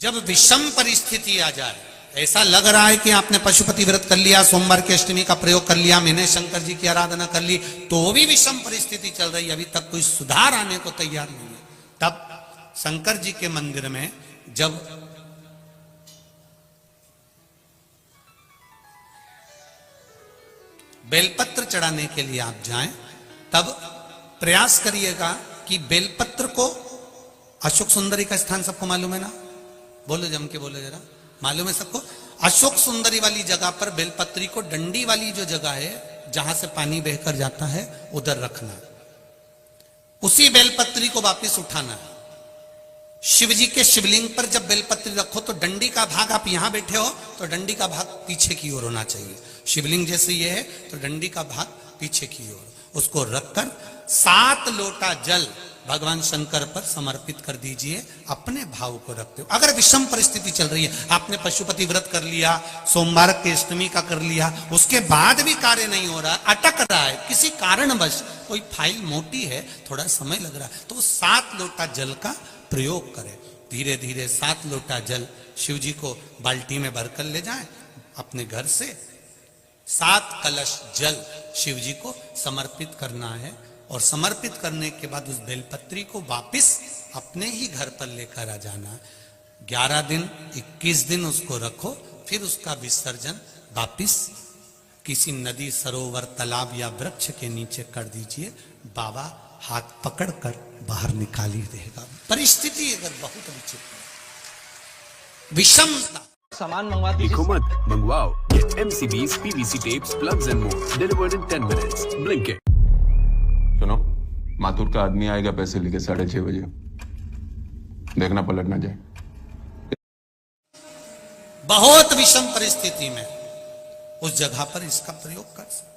जब विषम परिस्थिति आ जाए, ऐसा लग रहा है कि आपने पशुपति व्रत कर लिया, सोमवार की अष्टमी का प्रयोग कर लिया, मैंने शंकर जी की आराधना कर ली, तो भी विषम परिस्थिति चल रही है, अभी तक कोई सुधार आने को तैयार नहीं है, तब शंकर जी के मंदिर में जब बेलपत्र चढ़ाने के लिए आप जाएं, तब प्रयास करिएगा कि बेलपत्र को, अशोक सुंदरी का स्थान सबको मालूम है ना, बोलो जम के बोलो जरा, मालूम है सबको? अशोक सुंदरी वाली जगह पर बेलपत्री को, डंडी वाली जो जगह है जहां से पानी बहकर जाता है, उधर रखना है। उसी बेलपत्री को वापस उठाना है। शिव जी के शिवलिंग पर जब बेलपत्री रखो तो डंडी का भाग, आप यहां बैठे हो तो डंडी का भाग पीछे की ओर होना चाहिए। शिवलिंग जैसे ये है तो डंडी का भाग पीछे की ओर, उसको रखकर 7 लोटा जल भगवान शंकर पर समर्पित कर दीजिए, अपने भाव को रखते हो। अगर विषम परिस्थिति चल रही है, आपने पशुपति व्रत कर लिया, सोमवार की अष्टमी का कर लिया, उसके बाद भी कार्य नहीं हो रहा, अटक रहा है किसी कारणवश, कोई फाइल मोटी है, थोड़ा समय लग रहा है, तो 7 लोटा जल का प्रयोग करें। धीरे धीरे 7 लोटा जल शिव जी को बाल्टी में भरकर ले जाएं अपने घर से। 7 कलश जल शिव जी को समर्पित करना है, और समर्पित करने के बाद उस बेलपत्री को वापस अपने ही घर पर लेकर आ जाना। 11 दिन 21 दिन उसको रखो, फिर उसका विसर्जन वापस किसी नदी, सरोवर, तालाब या वृक्ष के नीचे कर दीजिए। बाबा हाथ पकड़कर बाहर निकाल ही देगा। परिस्थिति अगर बहुत विचित्र, विषमता, सामान मंगवा दीजिए। देखो मत, मंगवाओ। Get MCBs, PVC tapes, plugs and more delivered in 10 minutes. Blinkit. सुनो, माथुर का आदमी आएगा पैसे लेके 6:30 बजे, देखना पलट ना जाए। बहुत विषम परिस्थिति में उस जगह पर इसका प्रयोग कर सकते।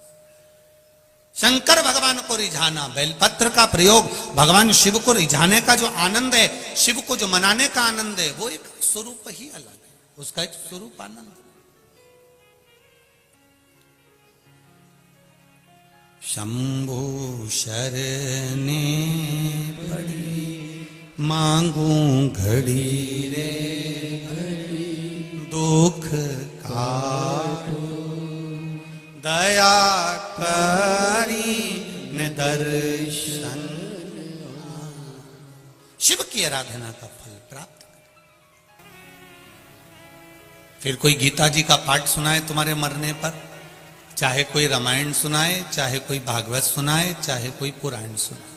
शंकर भगवान को रिझाना, बेलपत्र का प्रयोग भगवान शिव को रिझाने का जो आनंद है, शिव को जो मनाने का आनंद है, वो एक स्वरूप ही अलग है, उसका एक स्वरूप आनंद। शंभु शरणे पड़ी, मांगू घड़ी रे घड़ी, दुख काटो, दया करी न दर्शन। शिव की आराधना का फल प्राप्त करें। फिर कोई गीता जी का पाठ सुनाए तुम्हारे मरने पर, चाहे कोई रामायण सुनाए, चाहे कोई भागवत सुनाए, चाहे कोई पुराण सुनाए,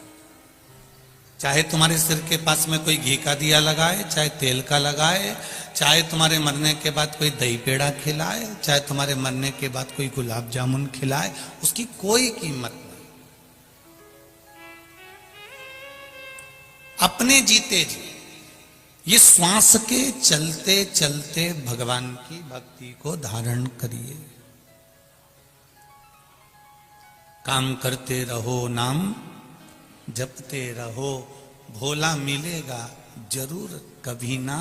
चाहे तुम्हारे सिर के पास में कोई घी का दिया लगाए, चाहे तेल का लगाए, चाहे तुम्हारे मरने के बाद कोई दही पेड़ा खिलाए, चाहे तुम्हारे मरने के बाद कोई गुलाब जामुन खिलाए, उसकी कोई कीमत नहीं। अपने जीते जी ये श्वास के चलते चलते भगवान की भक्ति को धारण करिए। काम करते रहो, नाम जपते रहो, भोला मिलेगा जरूर, कभी ना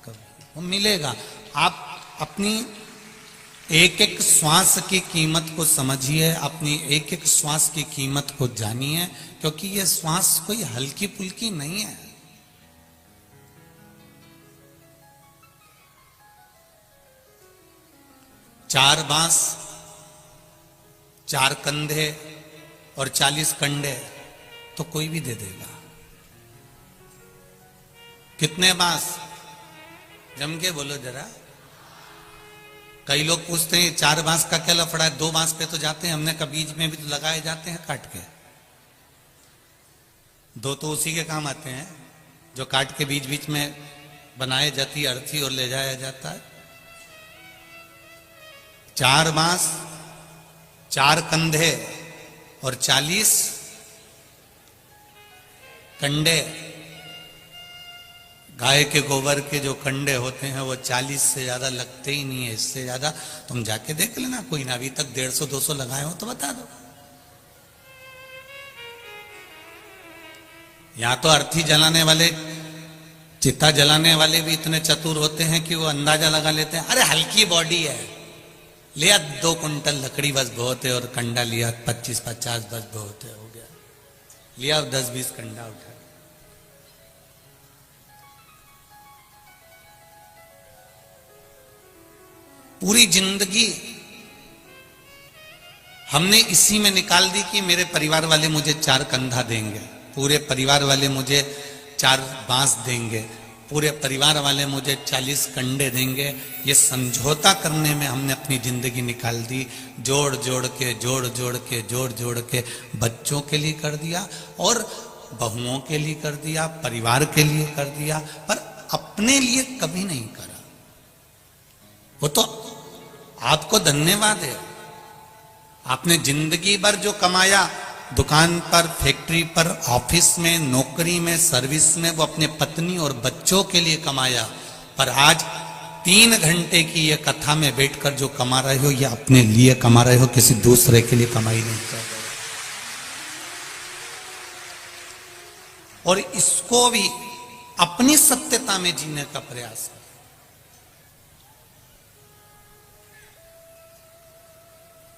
कभी वो मिलेगा। आप अपनी एक एक श्वास की कीमत को समझिए, अपनी एक एक श्वास की कीमत को जानिए, क्योंकि ये श्वास कोई हल्की फुल्की नहीं है। चार बांस, 4 कंधे और 40 कंडे तो कोई भी दे देगा। कितने बांस? जम के बोलो जरा। कई लोग पूछते हैं 4 बांस का क्या लफड़ा है, 2 बांस पे तो जाते हैं। हमने कहा बीज में भी तो लगाए जाते हैं काट के, 2 तो उसी के काम आते हैं जो काट के बीच बीच में बनाए जाती अर्थी और ले जाया जाता है। 4 बांस, 4 कंधे और 40 कंडे। गाय के गोबर के जो कंडे होते हैं वो 40 से ज्यादा लगते ही नहीं है। इससे ज्यादा तुम जाके देख लेना, कोई ना अभी तक 150-200 लगाए हो तो बता दो। यहां तो अर्थी जलाने वाले, चिता जलाने वाले भी इतने चतुर होते हैं कि वो अंदाजा लगा लेते हैं, अरे हल्की बॉडी है, लिया 2 कुंटल लकड़ी बस बहुत है, और कंडा लिया 25-50 बस बहुत है, हो गया। लिया 10-20 कंडा उठा। पूरी जिंदगी हमने इसी में निकाल दी कि मेरे परिवार वाले मुझे 4 कंधा देंगे, पूरे परिवार वाले मुझे 4 बांस देंगे, पूरे परिवार वाले मुझे 40 कंडे देंगे। ये समझौता करने में हमने अपनी जिंदगी निकाल दी। जोड़ जोड़ के बच्चों के लिए कर दिया और बहुओं के लिए कर दिया, परिवार के लिए कर दिया, पर अपने लिए कभी नहीं करा। वो तो आपको धन्यवाद है, आपने जिंदगी भर जो कमाया, दुकान पर, फैक्ट्री पर, ऑफिस में, नौकरी में, सर्विस में, वो अपने पत्नी और बच्चों के लिए कमाया। पर आज 3 घंटे की ये कथा में बैठकर जो कमा रहे हो, ये अपने लिए कमा रहे हो, किसी दूसरे के लिए कमाई नहीं कर रहे। और इसको भी अपनी सत्यता में जीने का प्रयास है।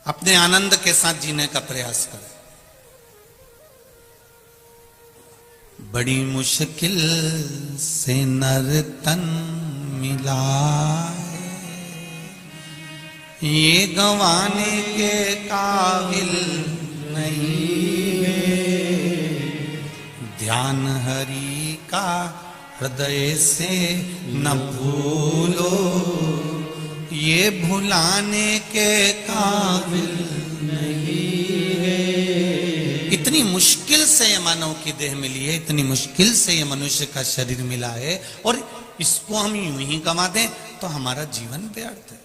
अपने आनंद के साथ जीने का प्रयास करें। बड़ी मुश्किल से नर तन मिला है, ये गंवाने के काबिल नहीं है। ध्यान हरि का हृदय से न भूलो, ये भुलाने के काबिल नहीं है। इतनी मुश्किल से ये मानव की देह मिली है, इतनी मुश्किल से ये मनुष्य का शरीर मिला है, और इसको हम यूं ही गंवा दें तो हमारा जीवन व्यर्थ है।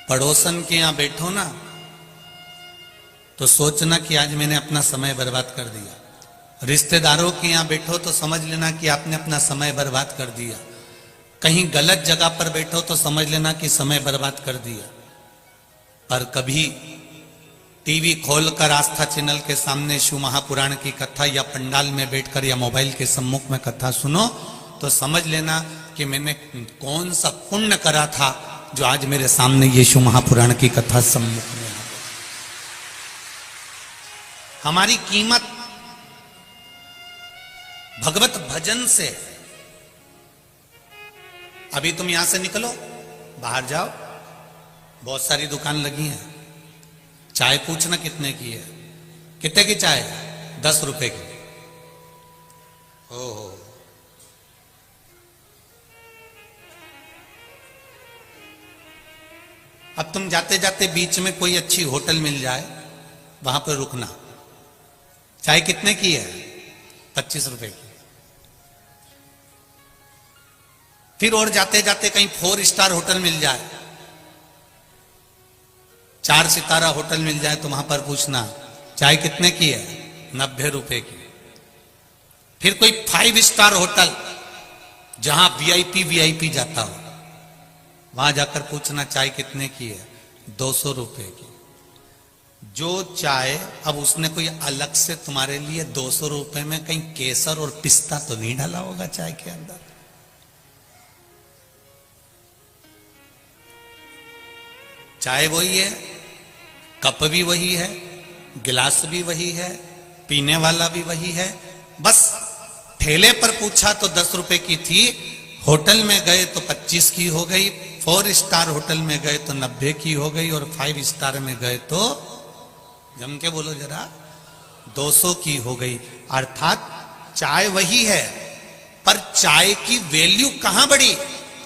पड़ोसन के यहां बैठो ना तो सोचना कि आज मैंने अपना समय बर्बाद कर दिया। रिश्तेदारों के यहां बैठो तो समझ लेना कि आपने अपना समय बर्बाद कर दिया। कहीं गलत जगह पर बैठो तो समझ लेना कि समय बर्बाद कर दिया। पर कभी टीवी खोलकर आस्था चैनल के सामने शिव महापुराण की कथा, या पंडाल में बैठकर या मोबाइल के सम्मुख में कथा सुनो तो समझ लेना कि मैंने कौन सा पुण्य करा था जो आज मेरे सामने ये शिव महापुराण की कथा सम्मुख में आ गई। हमारी कीमत भगवत भजन से। अभी तुम यहां से निकलो, बाहर जाओ, बहुत सारी दुकान लगी हैं। चाय पूछना कितने की है, कितने की चाय? 10 रुपए की। ओहो, अब तुम जाते जाते बीच में कोई अच्छी होटल मिल जाए, वहां पर रुकना। चाय कितने की है? 25 रुपए की। फिर और जाते जाते कहीं 4 स्टार होटल मिल जाए, 4 सितारा होटल मिल जाए तो वहां पर पूछना चाय कितने की है? 90 रुपए की। फिर कोई 5 स्टार होटल जहां वीआईपी जाता हो, वहां जाकर पूछना चाय कितने की है? 200 रुपए की। जो चाय, अब उसने कोई अलग से तुम्हारे लिए 200 रुपए में कहीं केसर और पिस्ता तो नहीं डाला होगा चाय के अंदर। चाय वही है, कप भी वही है, गिलास भी वही है, पीने वाला भी वही है। बस ठेले पर पूछा तो 10 रुपए की थी, होटल में गए तो 25 की हो गई, 4 स्टार होटल में गए तो 90 की हो गई, और 5 स्टार में गए तो जम के बोलो जरा 200 की हो गई। अर्थात चाय वही है, पर चाय की वैल्यू कहां बढ़ी?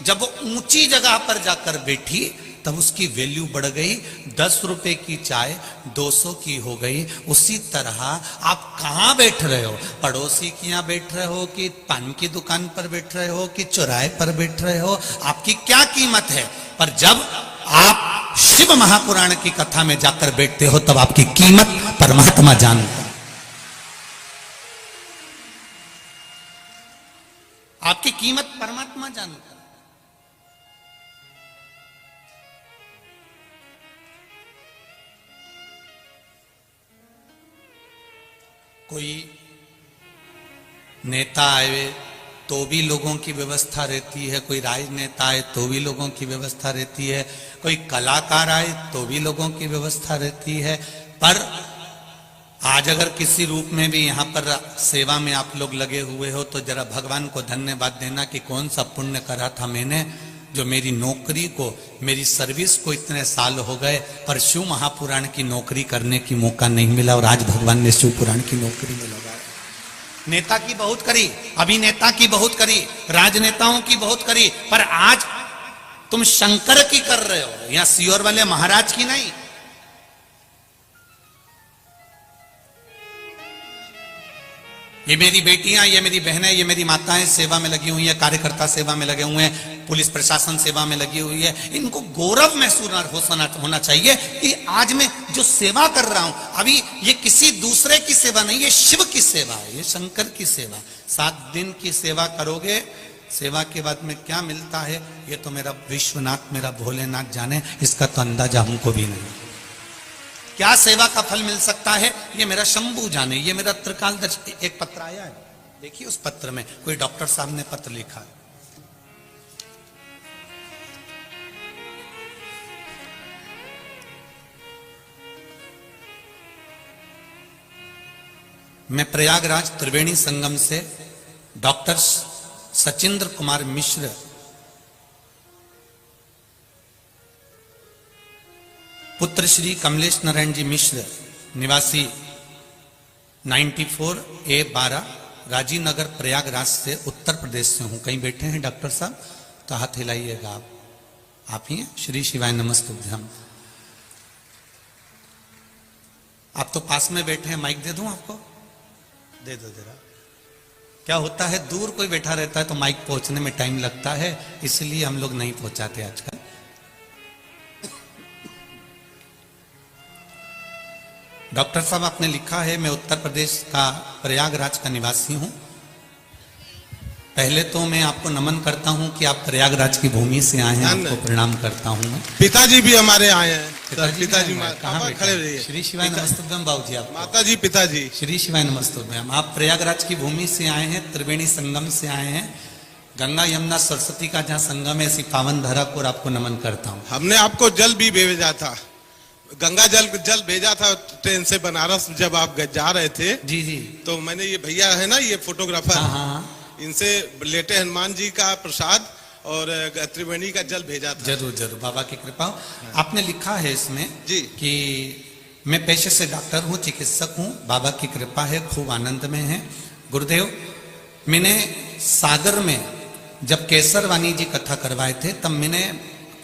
जब वो ऊंची जगह पर जाकर बैठी तब उसकी वैल्यू बढ़ गई। 10 रुपए की चाय 200 की हो गई। उसी तरह आप कहां बैठ रहे हो? पड़ोसी के यहां बैठ रहे हो कि पान की दुकान पर बैठ रहे हो कि चौराहे पर बैठ रहे हो, आपकी क्या कीमत है? पर जब आप शिव महापुराण की कथा में जाकर बैठते हो तब आपकी कीमत परमात्मा जानता है। आपकी कीमत परमात्मा जानता है। कोई नेता आए तो भी लोगों की व्यवस्था रहती है, कोई राजनेता आए तो भी लोगों की व्यवस्था रहती है, कोई कलाकार आए तो भी लोगों की व्यवस्था रहती है। पर आज अगर किसी रूप में भी यहाँ पर सेवा में आप लोग लगे हुए हो तो जरा भगवान को धन्यवाद देना कि कौन सा पुण्य करा था मैंने, जो मेरी नौकरी को, मेरी सर्विस को इतने साल हो गए पर शिव महापुराण की नौकरी करने की मौका नहीं मिला, और आज भगवान ने शिव पुराण की नौकरी में लगाया। नेता की बहुत करी, अभिनेता की बहुत करी, राजनेताओं की बहुत करी, पर आज तुम शंकर की कर रहे हो, या सीहोर वाले महाराज की नहीं। ये मेरी बेटियां, ये मेरी बहनें, ये मेरी माताएं सेवा में लगी हुई है, कार्यकर्ता सेवा में लगे हुए हैं, पुलिस प्रशासन सेवा में लगी हुई है। इनको गौरव महसूस होना चाहिए कि आज मैं जो सेवा कर रहा हूं, अभी ये किसी दूसरे की सेवा नहीं, ये शिव की सेवा है, ये शंकर की सेवा। 7 दिन की सेवा करोगे, सेवा के बाद में क्या मिलता है ये तो मेरा विश्वनाथ, मेरा भोलेनाथ जाने, इसका तो अंदाजा हमको भी नहीं। क्या सेवा का फल मिल सकता है ये मेरा शंभू जाने, ये मेरा त्रिकालदर्शी। एक पत्र आया है, देखिए उस पत्र में कोई डॉक्टर साहब ने पत्र लिखा है। मैं प्रयागराज त्रिवेणी संगम से डॉक्टर सचिंद्र कुमार मिश्र पुत्र श्री कमलेश नारायण जी मिश्र निवासी 94A12 राजीव नगर प्रयागराज से उत्तर प्रदेश से हूं। कहीं बैठे हैं डॉक्टर साहब तो हाथ हिलाइएगा। आप ही हैं? श्री शिवाय नमस्तुभ्यम। आप तो पास में बैठे हैं, माइक दे दूं आपको? दे दो जरा। क्या होता है, दूर कोई बैठा रहता है तो माइक पहुंचने में टाइम लगता है, इसलिए हम लोग नहीं पहुंचाते आजकल। डॉक्टर साहब आपने लिखा है, मैं उत्तर प्रदेश का प्रयागराज का निवासी हूं। पहले तो मैं आपको नमन करता हूं कि आप प्रयागराज की भूमि से आए हैं, आपको प्रणाम करता हूं मैं। पिताजी भी हमारे आए हैं। पिताजी कहाँ खड़े रहिए। श्री शिवाय नमस्तुभ्यम बाबूजी। आप माताजी, पिताजी। श्री शिवाय नमस्तुभ्यम। आप प्रयागराज की भूमि से आए हैं, त्रिवेणी संगम से आए हैं, गंगा यमुना सरस्वती का जहाँ संगम है, ऐसी पावन धरा को आपको नमन करता हूँ। हमने आपको जल भी भेजा था, गंगा जल भेजा था ट्रेन से बनारस, जब आप जा रहे थे। जी जी। तो मैंने ये भैया है ना, ये फोटोग्राफर, हाँ, इनसे लेटे हनुमान जी का प्रसाद और त्रिवेणी का जल भेजा था। जरूर जरूर, बाबा की कृपा। आपने लिखा है इसमें जी कि मैं पेशे से डॉक्टर हूँ, चिकित्सक हूँ, बाबा की कृपा है, खूब आनंद में है। गुरुदेव, मैंने सागर में जब केसरवानी जी कथा करवाए थे, तब मैंने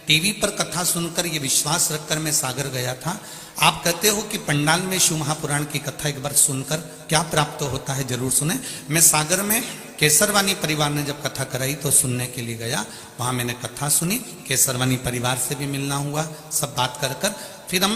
टीवी पर कथा सुनकर ये विश्वास रखकर मैं सागर गया था। आप कहते हो कि पंडाल में शिव महापुराण की कथा एक बार सुनकर क्या प्राप्त होता है, जरूर सुने। मैं सागर में केसरवानी परिवार ने जब कथा कराई तो सुनने के लिए गया, वहां मैंने कथा सुनी, केसरवानी परिवार से भी मिलना हुआ, सब बात कर कर फिर हम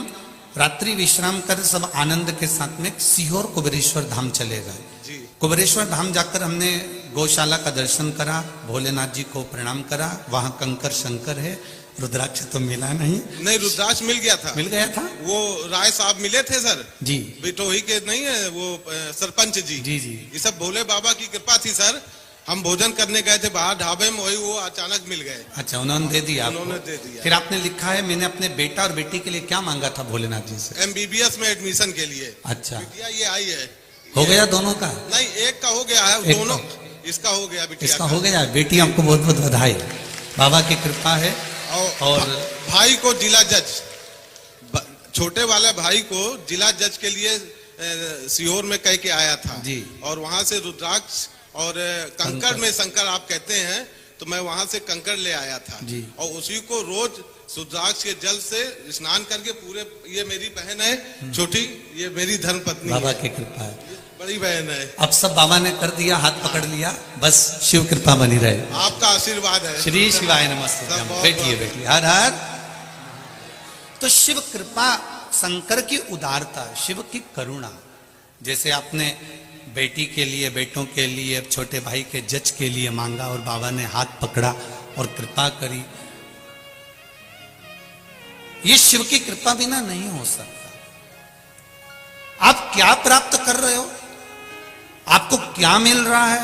रात्रि विश्राम कर सब आनंद के साथ में सीहोर कुबेरेश्वर धाम चले गए। कुबेरेश्वर धाम जाकर हमने गौशाला का दर्शन करा, भोलेनाथ जी को प्रणाम करा, वहां कंकर शंकर है, रुद्राक्ष तो मिला नहीं। रुद्राक्ष मिल गया था। मिल गया था। वो राय साहब मिले थे सर जी, बिटोही के, नहीं है वो सरपंच जी। जी जी। ये सब भोले बाबा की कृपा थी सर। हम भोजन करने गए थे बाहर ढाबे में, वही वो अचानक मिल गए। अच्छा, उन्होंने दे दिया। उन्होंने दे दिया। फिर आपने लिखा है, मैंने अपने बेटा और बेटी के लिए क्या मांगा था भोलेनाथ जी से? MBBS में एडमिशन के लिए। अच्छा, बिटिया ये आई है। हो गया दोनों का? नहीं, एक का हो गया है, दोनों इसका हो गया, बिटिया इसका हो गया। बेटी आपको बहुत बहुत बधाई, बाबा की कृपा है। और भाई को जिला जज, छोटे वाले भाई को जिला जज के लिए सीहोर में कह के आया था जी। और वहां से रुद्राक्ष और कंकड़ में शंकर आप कहते हैं, तो मैं वहां से कंकड़ ले आया था जी। और उसी को रोज रुद्राक्ष के जल से स्नान करके पूरे, ये मेरी बहन है छोटी, ये मेरी धर्म पत्नी, बाबा की कृपा है, बड़ी बहन है। अब सब बाबा ने कर दिया, हाथ पकड़ लिया, बस शिव कृपा बनी रहे। आपका आशीर्वाद है। श्री शिवाय नमस्ते। बैठिए बैठिए। हर हर। तो शिव कृपा, शंकर की उदारता, शिव की करुणा। जैसे आपने बेटी के लिए, बेटों के लिए, छोटे भाई के जज के लिए मांगा और बाबा ने हाथ पकड़ा और कृपा करी, ये शिव की कृपा बिना नहीं हो सकता। आप क्या प्राप्त कर रहे हो, आपको क्या मिल रहा है,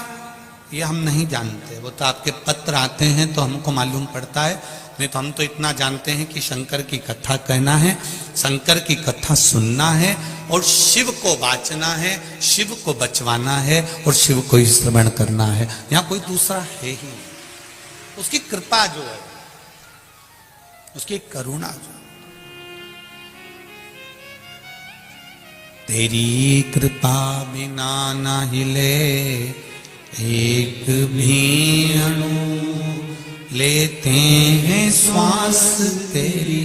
ये हम नहीं जानते। वो तो आपके पत्र आते हैं तो हमको मालूम पड़ता है, नहीं तो हम तो इतना जानते हैं कि शंकर की कथा कहना है, शंकर की कथा सुनना है और शिव को बाँचना है, शिव को बचवाना है और शिव को ही श्रवण करना है। यहाँ कोई दूसरा है ही नहीं। उसकी कृपा जो है, उसकी करुणा जो है, तेरी कृपा बिना न हिले एक भी अणु, लेते हैं श्वास तेरी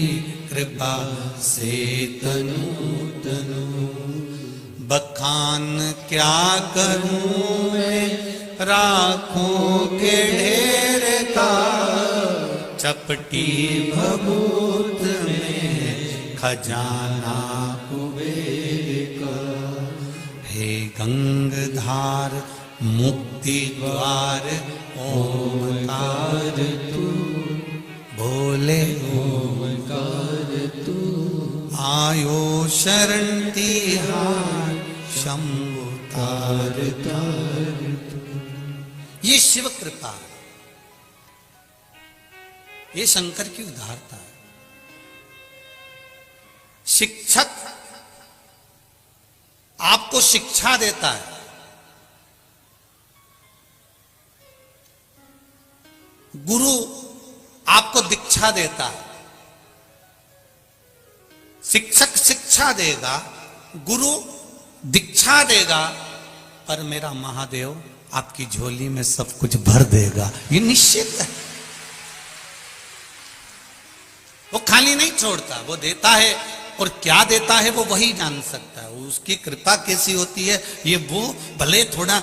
कृपा से तनु तनु। बखान क्या करूं मैं राखों के ढेर का, चपटी भभूत में खजाना कुबेर का। हे गंगधार मुक्ति द्वार ओमकार तू, बोले ओमकार तू। आयो शरण तिहार शंभु तार तार तू। ये शिव कृपा, ये शंकर की उदारता है। शिक्षक आपको शिक्षा देता है, गुरु आपको दीक्षा देता है। शिक्षक शिक्षा देगा, गुरु दीक्षा देगा, पर मेरा महादेव आपकी झोली में सब कुछ भर देगा, ये निश्चित है। वो खाली नहीं छोड़ता, वो देता है और क्या देता है वो वही जान सकता है। उसकी कृपा कैसी होती है ये वो भले थोड़ा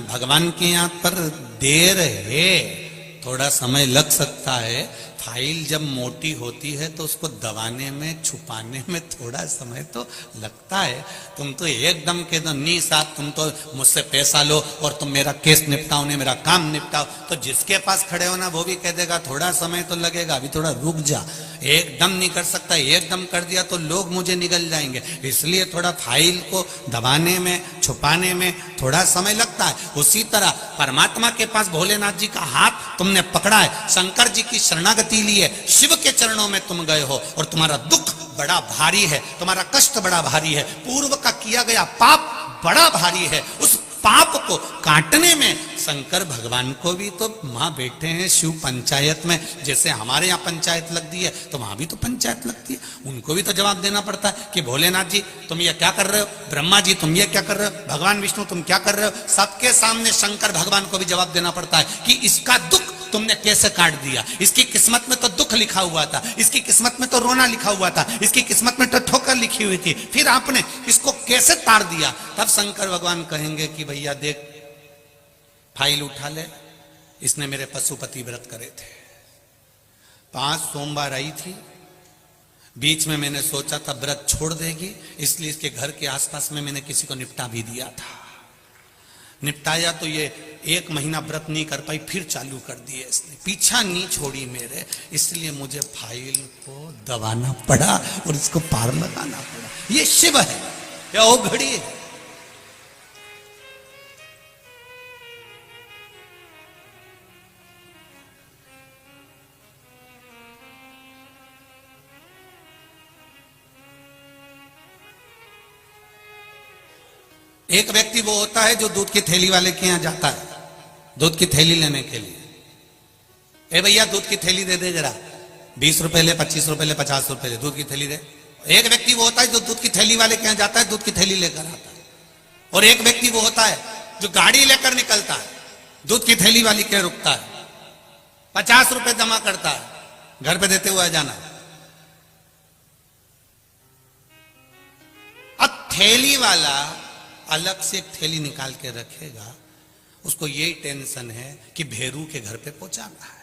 भगवान के यहाँ पर देर है, थोड़ा समय लग सकता है। फाइल जब मोटी होती है तो उसको दबाने में छुपाने में थोड़ा समय तो लगता है। तुम तो एकदम के दो नहीं साहब तुम तो मुझसे पैसा लो और तुम मेरा केस निपटाओ, ने मेरा काम निपटाओ, तो जिसके पास खड़े हो ना वो भी कह देगा थोड़ा समय तो लगेगा, अभी थोड़ा रुक जा। एकदम नहीं कर सकता, एकदम कर दिया तो लोग मुझे निगल जाएंगे, इसलिए थोड़ा फाइल को दबाने में छुपाने में थोड़ा समय लगता है। उसी तरह परमात्मा के पास भोलेनाथ जी का हाथ तुमने पकड़ा है, शंकर जी की शरणागति लिए शिव के चरणों में तुम गए हो और तुम्हारा दुख बड़ा भारी है, तुम्हारा कष्ट बड़ा भारी है, पूर्व का किया गया पाप बड़ा भारी है। उस पाप को काटने में शंकर भगवान को भी तो मां बैठे हैं शिव पंचायत में, जैसे हमारे यहाँ पंचायत लगती है तो वहां भी तो पंचायत लगती है, उनको भी तो जवाब देना पड़ता है कि भोलेनाथ जी तुम ये क्या कर रहे हो, ब्रह्मा जी तुम ये क्या कर रहे हो, भगवान विष्णु तुम क्या कर रहे हो। सबके सामने शंकर भगवान को भी जवाब देना पड़ता है कि इसका दुख तुमने कैसे काट दिया, इसकी किस्मत में तो दुख लिखा हुआ था, इसकी किस्मत में तो रोना लिखा हुआ था, इसकी किस्मत में तो ठोकर लिखी हुई थी, फिर आपने इसको कैसे ताड़ दिया। तब शंकर भगवान कहेंगे कि भैया देख फाइल उठा ले, इसने मेरे पशुपति व्रत करे थे, 5 सोमवार आई थी, बीच में मैंने सोचा था व्रत छोड़ देगी, इसलिए इसके घर के आसपास में मैंने किसी को निपटा भी दिया था, निपटाया तो ये 1 महीना व्रत नहीं कर पाई, फिर चालू कर दिए इसने, पीछा नहीं छोड़ी मेरे, इसलिए मुझे फाइल को दबाना पड़ा और इसको पार लगाना पड़ा। ये शिव है या वो घड़ी है। एक व्यक्ति वो होता है जो दूध की थैली वाले के यहां जाता है दूध की थैली लेने के लिए, ए भैया दूध की थैली दे दे जरा, 20 रुपए ले, 25 रुपए ले, 50 रुपए ले, दूध की थैली दे। एक व्यक्ति वो होता है जो दूध की थैली वाले के यहां जाता है, दूध की थैली लेकर आता है। और एक व्यक्ति वो होता है जो गाड़ी लेकर निकलता है, दूध की थैली वाली के रुकता है, 50 रुपए जमा करता है, घर पे देते हुए जाना। अब थैली वाला अलग से एक थैली निकाल के रखेगा, उसको यही टेंशन है कि भेरू के घर पे पहुंचाना है,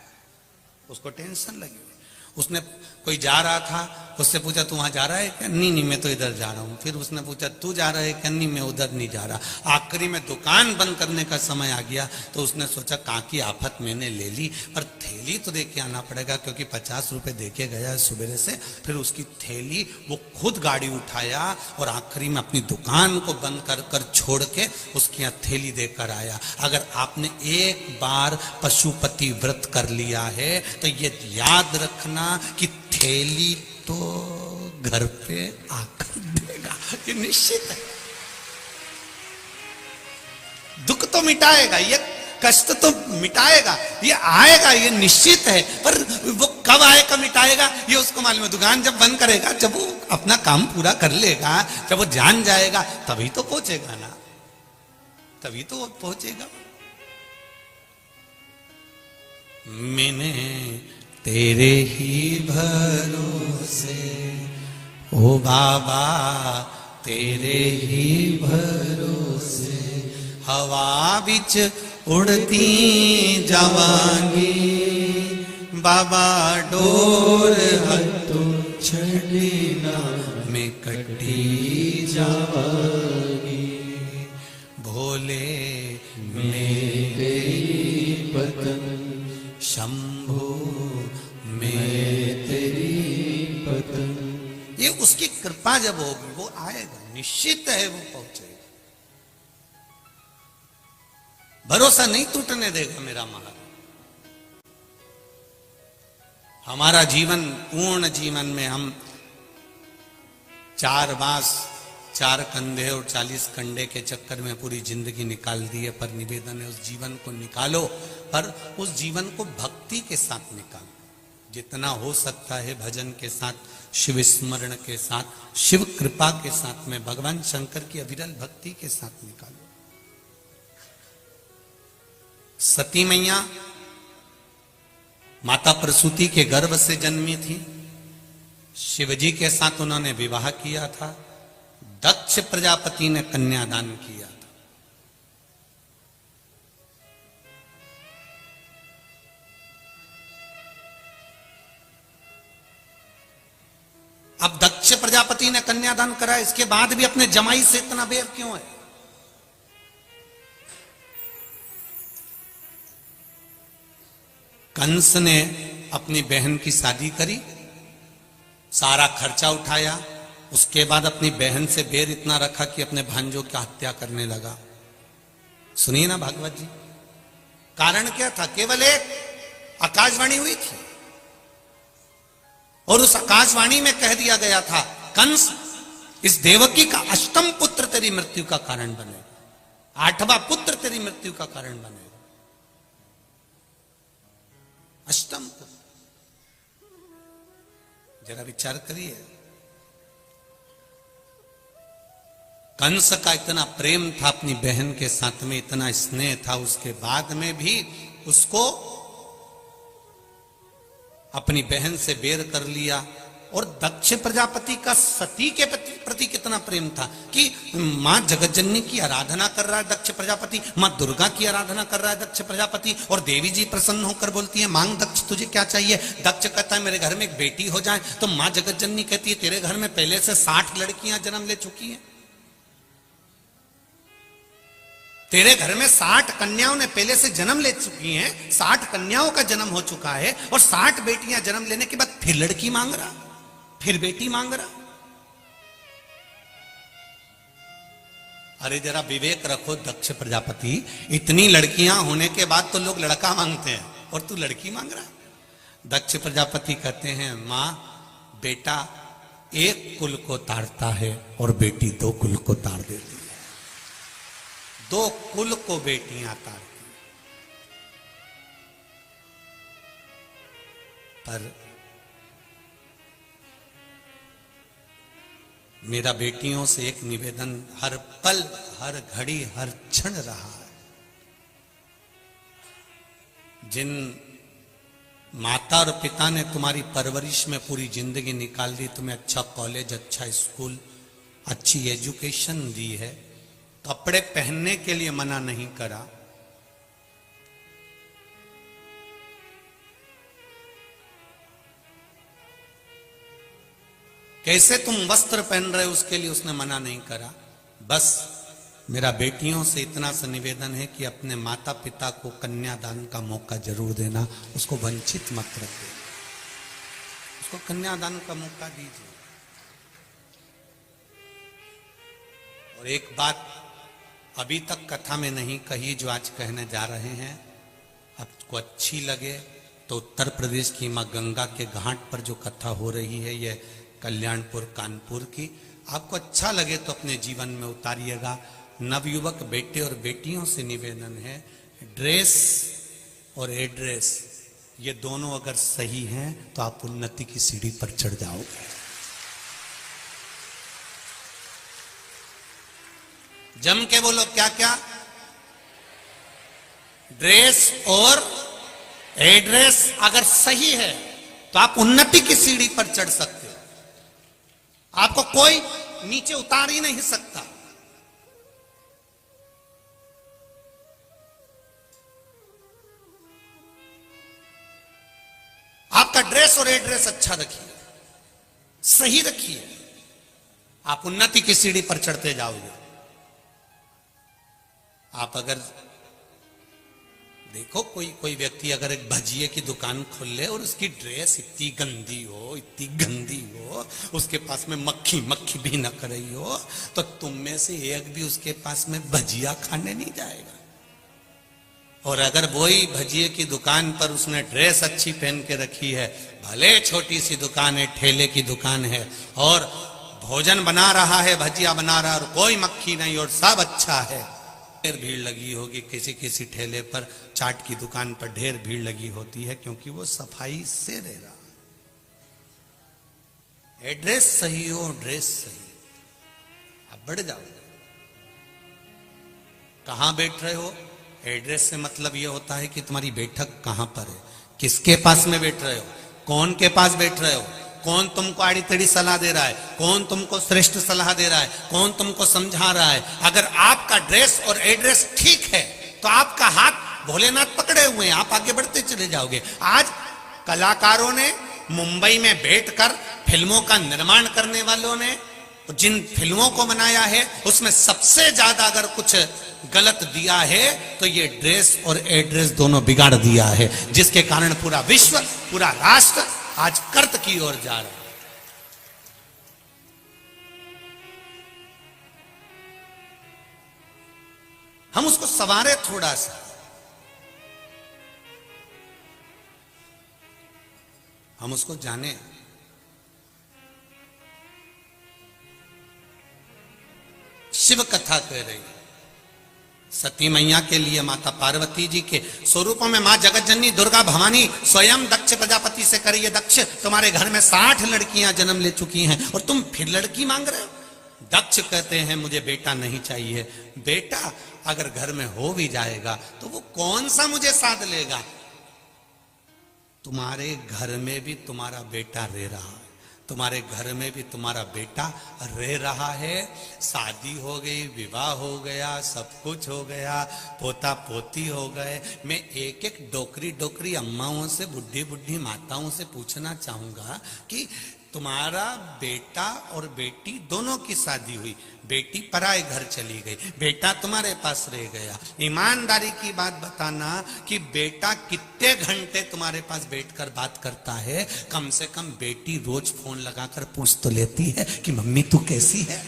उसको टेंशन लगी हुई। उसने कोई जा रहा था, उससे पूछा तू वहां जा रहा है क्या? नहीं नहीं मैं तो इधर जा रहा हूं। फिर उसने पूछा तू जा रहा है क्या? नहीं मैं उधर नहीं जा रहा। आखिरी में दुकान बंद करने का समय आ गया तो उसने सोचा कहाँ की आफत मैंने ले ली, पर थैली तो दे के आना पड़ेगा क्योंकि 50 रुपए दे के गया सुबह से। फिर उसकी थैली वो खुद गाड़ी उठाया और आखिरी में अपनी दुकान को बंद कर कर छोड़ के उसके यहाँ थैली देकर आया। अगर आपने एक बार पशुपति व्रत कर लिया है तो ये याद रखना कि थैली तो घर पे आकर देगा, ये निश्चित है। दुख तो मिटाएगा, ये कष्ट तो मिटाएगा, ये आएगा, ये निश्चित है। पर वो कब आएगा मिटाएगा ये उसको मालूम है। दुकान जब बंद करेगा, जब वो अपना काम पूरा कर लेगा, जब वो जान जाएगा तभी तो पहुंचेगा ना, तभी तो वो पहुंचेगा। मैंने तेरे ही भरोसे ओ बाबा, तेरे ही भरोसे हवा बिच उड़ती जावांगी, बाबा डोर हथों छड़ीना मैं कटी जावांगी। भोले मेरे पतन शंभो मैं तेरी पतन। ये उसकी कृपा जब होगी वो आएगा, निश्चित है वो पहुंचेगा। भरोसा नहीं टूटने देगा मेरा महाराज। हमारा जीवन, पूर्ण जीवन में हम 4 बांस 4 कंधे और 40 कंडे के चक्कर में पूरी जिंदगी निकाल दी है। पर निवेदन है उस जीवन को निकालो, पर उस जीवन को भक्ति के साथ निकालो। जितना हो सकता है भजन के साथ, शिव स्मरण के साथ, शिव कृपा के साथ में, भगवान शंकर की अविरल भक्ति के साथ निकालो। सती मैया माता प्रसूति के गर्भ से जन्मी थी। शिवजी के साथ उन्होंने विवाह किया था। दक्ष प्रजापति ने कन्यादान किया था। अब दक्ष प्रजापति ने कन्यादान करा, इसके बाद भी अपने जमाई से इतना बैर क्यों है? कंस ने अपनी बहन की शादी करी, सारा खर्चा उठाया, उसके बाद अपनी बहन से बैर इतना रखा कि अपने भांजों की हत्या करने लगा। सुनिए ना भागवत जी, कारण क्या था? केवल एक आकाशवाणी हुई थी और उस आकाशवाणी में कह दिया गया था कंस, इस देवकी का 8वां पुत्र तेरी मृत्यु का कारण बने, 8वां पुत्र तेरी मृत्यु का कारण बने। 8वां पुत्र, जरा विचार करिए। कंस का इतना प्रेम था अपनी बहन के साथ में, इतना स्नेह था, उसके बाद में भी उसको अपनी बहन से बैर कर लिया। और दक्ष प्रजापति का सती के प्रति कितना प्रेम था कि मां जगतजननी की आराधना कर रहा है दक्ष प्रजापति, मां दुर्गा की आराधना कर रहा है दक्ष प्रजापति, और देवी जी प्रसन्न होकर बोलती है मांग दक्ष तुझे क्या चाहिए? दक्ष कहता है मेरे घर में एक बेटी हो जाए। तो मां जगतजननी कहती है तेरे घर में पहले से 60 लड़कियां जन्म ले चुकी हैं, तेरे घर में 60 कन्याओं ने पहले से जन्म ले चुकी हैं, 60 कन्याओं का जन्म हो चुका है, और 60 बेटियां जन्म लेने के बाद फिर लड़की मांग रहा, फिर बेटी मांग रहा। अरे जरा विवेक रखो दक्ष प्रजापति, इतनी लड़कियां होने के बाद तो लोग लड़का मांगते हैं और तू लड़की मांग रहा। दक्ष प्रजापति कहते हैं मां, बेटा एक कुल को तारता है और बेटी 2 कुल को तार देती है। 2 कुल को बेटियां तारती, पर मेरा बेटियों से एक निवेदन हर पल, हर घड़ी, हर क्षण रहा है। जिन माता और पिता ने तुम्हारी परवरिश में पूरी जिंदगी निकाल दी, तुम्हें अच्छा कॉलेज, अच्छा स्कूल, अच्छी एजुकेशन दी है, कपड़े पहनने के लिए मना नहीं करा, कैसे तुम वस्त्र पहन रहे हो उसके लिए उसने मना नहीं करा। बस मेरा बेटियों से इतना सा निवेदन है कि अपने माता पिता को कन्यादान का मौका जरूर देना, उसको वंचित मत रखो, उसको कन्यादान का मौका दीजिए। और एक बात अभी तक कथा में नहीं कही जो आज कहने जा रहे हैं, आपको अच्छी लगे तो उत्तर प्रदेश की मां गंगा के घाट पर जो कथा हो रही है ये कल्याणपुर कानपुर की, आपको अच्छा लगे तो अपने जीवन में उतारिएगा। नवयुवक बेटे और बेटियों से निवेदन है, ड्रेस और एड्रेस ये दोनों अगर सही हैं तो आप उन्नति की सीढ़ी पर चढ़ जाओगे। जम के बोलो क्या क्या? ड्रेस और एड्रेस अगर सही है तो आप उन्नति की सीढ़ी पर चढ़ सकते हो, आपको कोई नीचे उतार ही नहीं सकता। आपका ड्रेस और एड्रेस अच्छा रखिए, सही रखिए, आप उन्नति की सीढ़ी पर चढ़ते जाओगे। आप अगर देखो कोई व्यक्ति अगर एक भजिए की दुकान खोल ले और उसकी ड्रेस इतनी गंदी हो, इतनी गंदी हो, उसके पास में मक्खी भी न कर रही हो, तो तुम में से एक भी उसके पास में भजिया खाने नहीं जाएगा। और अगर वही भजिए की दुकान पर उसने ड्रेस अच्छी पहन के रखी है, भले छोटी सी दुकान है, ठेले की दुकान है, और भोजन बना रहा है, भजिया बना रहा है और कोई मक्खी नहीं और सब अच्छा है, ढेर भीड़ लगी होगी। किसी किसी ठेले पर चाट की दुकान पर ढेर भीड़ लगी होती है क्योंकि वो सफाई से रह रहा। एड्रेस सही हो, ड्रेस सही, आप बढ़ जाओगे। कहां बैठ रहे हो, एड्रेस से मतलब ये होता है कि तुम्हारी बैठक कहां पर है, किसके पास में बैठ रहे हो, कौन के पास बैठ रहे हो, कौन तुमको आड़ी टेढ़ी सलाह दे रहा है, कौन तुमको श्रेष्ठ सलाह दे रहा है, कौन तुमको समझा रहा है। अगर आपका ड्रेस और एड्रेस ठीक है तो आपका हाथ भोलेनाथ पकड़े हुए हैं, आप आगे बढ़ते चले जाओगे। आज कलाकारों ने मुंबई में बैठकर फिल्मों का निर्माण करने वालों ने जिन फिल्मों को बनाया है उसमें सबसे ज्यादा अगर कुछ गलत दिया है तो ये ड्रेस और एड्रेस दोनों बिगाड़ दिया है, जिसके कारण पूरा विश्व, पूरा राष्ट्र आज कर्त की ओर जा रहा है। हम उसको संवारे थोड़ा सा, हम उसको जाने। शिव कथा कह रही है, सती मैया के लिए माता पार्वती जी के स्वरूपों में मां जगत जननी दुर्गा भवानी स्वयं दक्ष प्रजापति से करिए, दक्ष तुम्हारे घर में 60 लड़कियां जन्म ले चुकी हैं और तुम फिर लड़की मांग रहे हो। दक्ष कहते हैं मुझे बेटा नहीं चाहिए। बेटा अगर घर में हो भी जाएगा तो वो कौन सा मुझे साथ लेगा। तुम्हारे घर में भी तुम्हारा बेटा रह रहा है, तुम्हारे घर में भी तुम्हारा बेटा रह रहा है, शादी हो गई, विवाह हो गया, सब कुछ हो गया, पोता पोती हो गए। मैं एक एक डोकरी अम्माओं से, बुढ़ी बुढ़ी माताओं से पूछना चाहूंगा कि तुम्हारा बेटा और बेटी दोनों की शादी हुई, बेटी पराए घर चली गई, बेटा तुम्हारे पास रह गया। ईमानदारी की बात बताना कि बेटा कितने घंटे तुम्हारे पास बैठकर बात करता है। कम से कम बेटी रोज फोन लगाकर पूछ तो लेती है कि मम्मी तू कैसी है।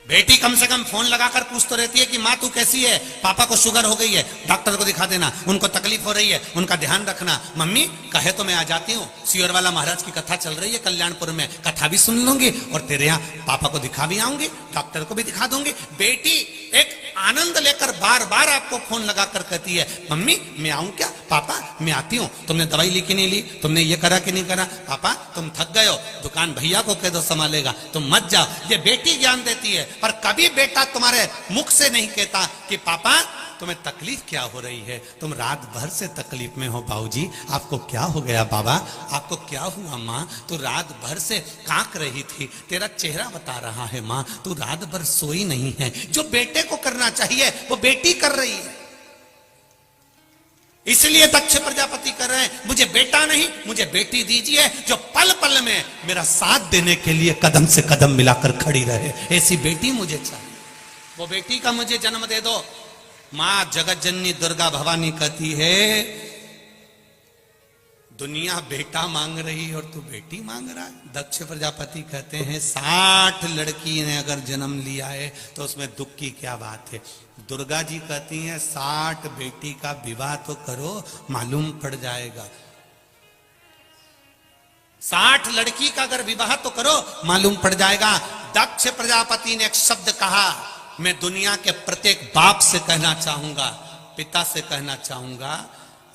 बेटी कम से कम फोन लगाकर पूछ तो रहती है कि माँ तू कैसी है, पापा को शुगर हो गई है, डॉक्टर को दिखा देना, उनको तकलीफ हो रही है, उनका ध्यान रखना। मम्मी कहे तो मैं आ जाती हूँ, सियोर वाला महाराज की कथा चल रही है कल्याणपुर में, कथा भी सुन लूंगी और तेरे यहाँ पापा को दिखा भी आऊंगी, डॉक्टर को भी दिखा दूंगी। बेटी एक आनंद लेकर बार बार आपको फोन लगाकर कहती है मम्मी मैं आऊं क्या, पापा मैं आती हूँ, तुमने दवाई ली कि नहीं ली, तुमने ये करा कि नहीं करा, पापा तुम थक गए हो, दुकान भैया को कह दो संभालेगा, तुम मत जाओ। ये बेटी ज्ञान देती है, पर कभी बेटा तुम्हारे मुख से नहीं कहता कि पापा तुम्हें तकलीफ क्या हो रही है, तुम रात भर से तकलीफ में हो। बाबूजी आपको क्या हो गया, बाबा आपको क्या हुआ, माँ तू रात भर से कांक रही थी, तेरा चेहरा बता रहा है, माँ तू रात भर सोई नहीं है। जो बेटे को करना चाहिए वो बेटी कर रही है। इसलिए दक्ष प्रजापति कर रहे हैं, मुझे बेटा नहीं मुझे बेटी दीजिए, जो पल पल में मेरा साथ देने के लिए कदम से कदम मिलाकर खड़ी रहे, ऐसी बेटी मुझे चाहिए। वो बेटी का मुझे जन्म दे दो। मां जगत जननी दुर्गा भवानी कहती है, दुनिया बेटा मांग रही और तू बेटी मांग रहा है। दक्ष प्रजापति कहते हैं 60 लड़की ने अगर जन्म लिया है तो उसमें दुख की क्या बात है। दुर्गा जी कहती हैं 60 बेटी का विवाह तो करो, मालूम पड़ जाएगा। 60 लड़की का अगर विवाह तो करो, मालूम पड़ जाएगा। दक्ष प्रजापति ने एक शब्द कहा, मैं दुनिया के प्रत्येक बाप से कहना चाहूंगा, पिता से कहना चाहूंगा।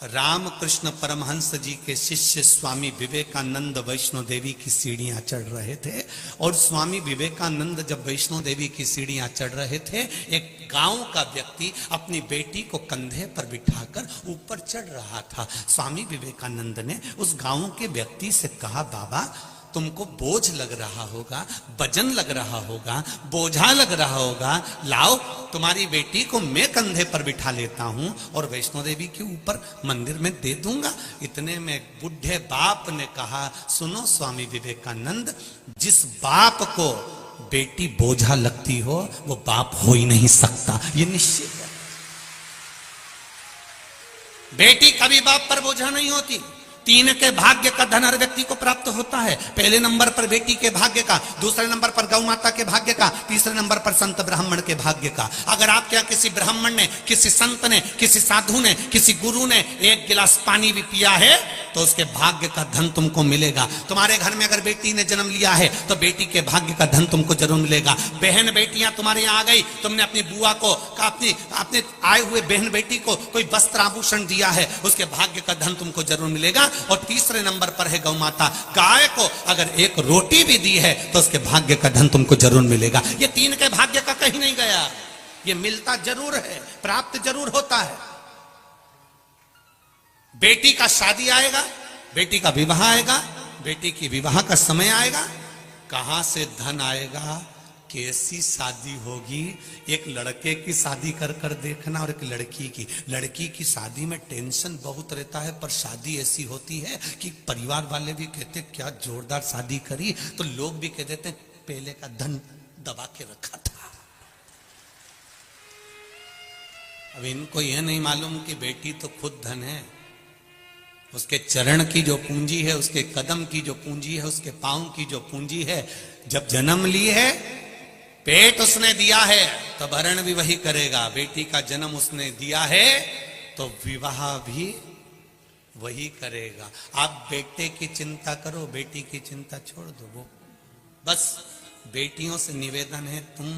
रामकृष्ण परमहंस जी के शिष्य स्वामी विवेकानंद वैष्णो देवी की सीढ़ियां चढ़ रहे थे, और स्वामी विवेकानंद जब वैष्णो देवी की सीढ़ियां चढ़ रहे थे, एक गांव का व्यक्ति अपनी बेटी को कंधे पर बिठाकर ऊपर चढ़ रहा था। स्वामी विवेकानंद ने उस गांव के व्यक्ति से कहा, बाबा तुमको बोझ लग रहा होगा, वजन लग रहा होगा, बोझा लग रहा होगा, लाओ तुम्हारी बेटी को मैं कंधे पर बिठा लेता हूं और वैष्णो देवी के ऊपर मंदिर में दे दूंगा। इतने में बुढ़े बाप ने कहा, सुनो स्वामी विवेकानंद, जिस बाप को बेटी बोझा लगती हो वो बाप हो ही नहीं सकता, ये निश्चित है। बेटी कभी बाप पर बोझा नहीं होती। 3 के भाग्य का धन हर व्यक्ति को प्राप्त होता है। पहले नंबर पर बेटी के भाग्य का, दूसरे नंबर पर गौ माता के भाग्य का, तीसरे नंबर पर संत ब्राह्मण के भाग्य का। अगर आपके यहाँ किसी ब्राह्मण ने, किसी संत ने, किसी साधु ने, किसी गुरु ने 1 गिलास पानी भी पिया है तो उसके भाग्य का धन तुमको मिलेगा। तुम्हारे घर में अगर बेटी ने जन्म लिया है तो बेटी के भाग्य का धन तुमको जरूर मिलेगा। बहन बेटियां तुम्हारे यहाँ आ गई, तुमने अपनी बुआ को, अपने आए हुए बहन बेटी को कोई वस्त्र आभूषण दिया है, उसके भाग्य का धन तुमको जरूर मिलेगा। और तीसरे नंबर पर है गौ माता, गाय को अगर 1 रोटी भी दी है तो उसके भाग्य का धन तुमको जरूर मिलेगा। ये 3 के भाग्य का कहीं नहीं गया, ये मिलता जरूर है, प्राप्त जरूर होता है। बेटी का शादी आएगा, बेटी का विवाह आएगा, बेटी की विवाह का समय आएगा, कहां से धन आएगा, कैसी शादी होगी। एक लड़के की शादी कर कर देखना और एक लड़की की शादी में टेंशन बहुत रहता है, पर शादी ऐसी होती है कि परिवार वाले भी कहते क्या जोरदार शादी करी, तो लोग भी कह देते पहले का धन दबा के रखा था। अब इनको यह नहीं मालूम कि बेटी तो खुद धन है, उसके चरण की जो पूंजी है, उसके कदम की जो पूंजी है, उसके पांव की जो पूंजी है, जब जन्म ली है, पेट उसने दिया है तो भरण भी वही करेगा। बेटी का जन्म उसने दिया है तो विवाह भी वही करेगा। आप बेटे की चिंता करो, बेटी की चिंता छोड़ दो। वो बस बेटियों से निवेदन है, तुम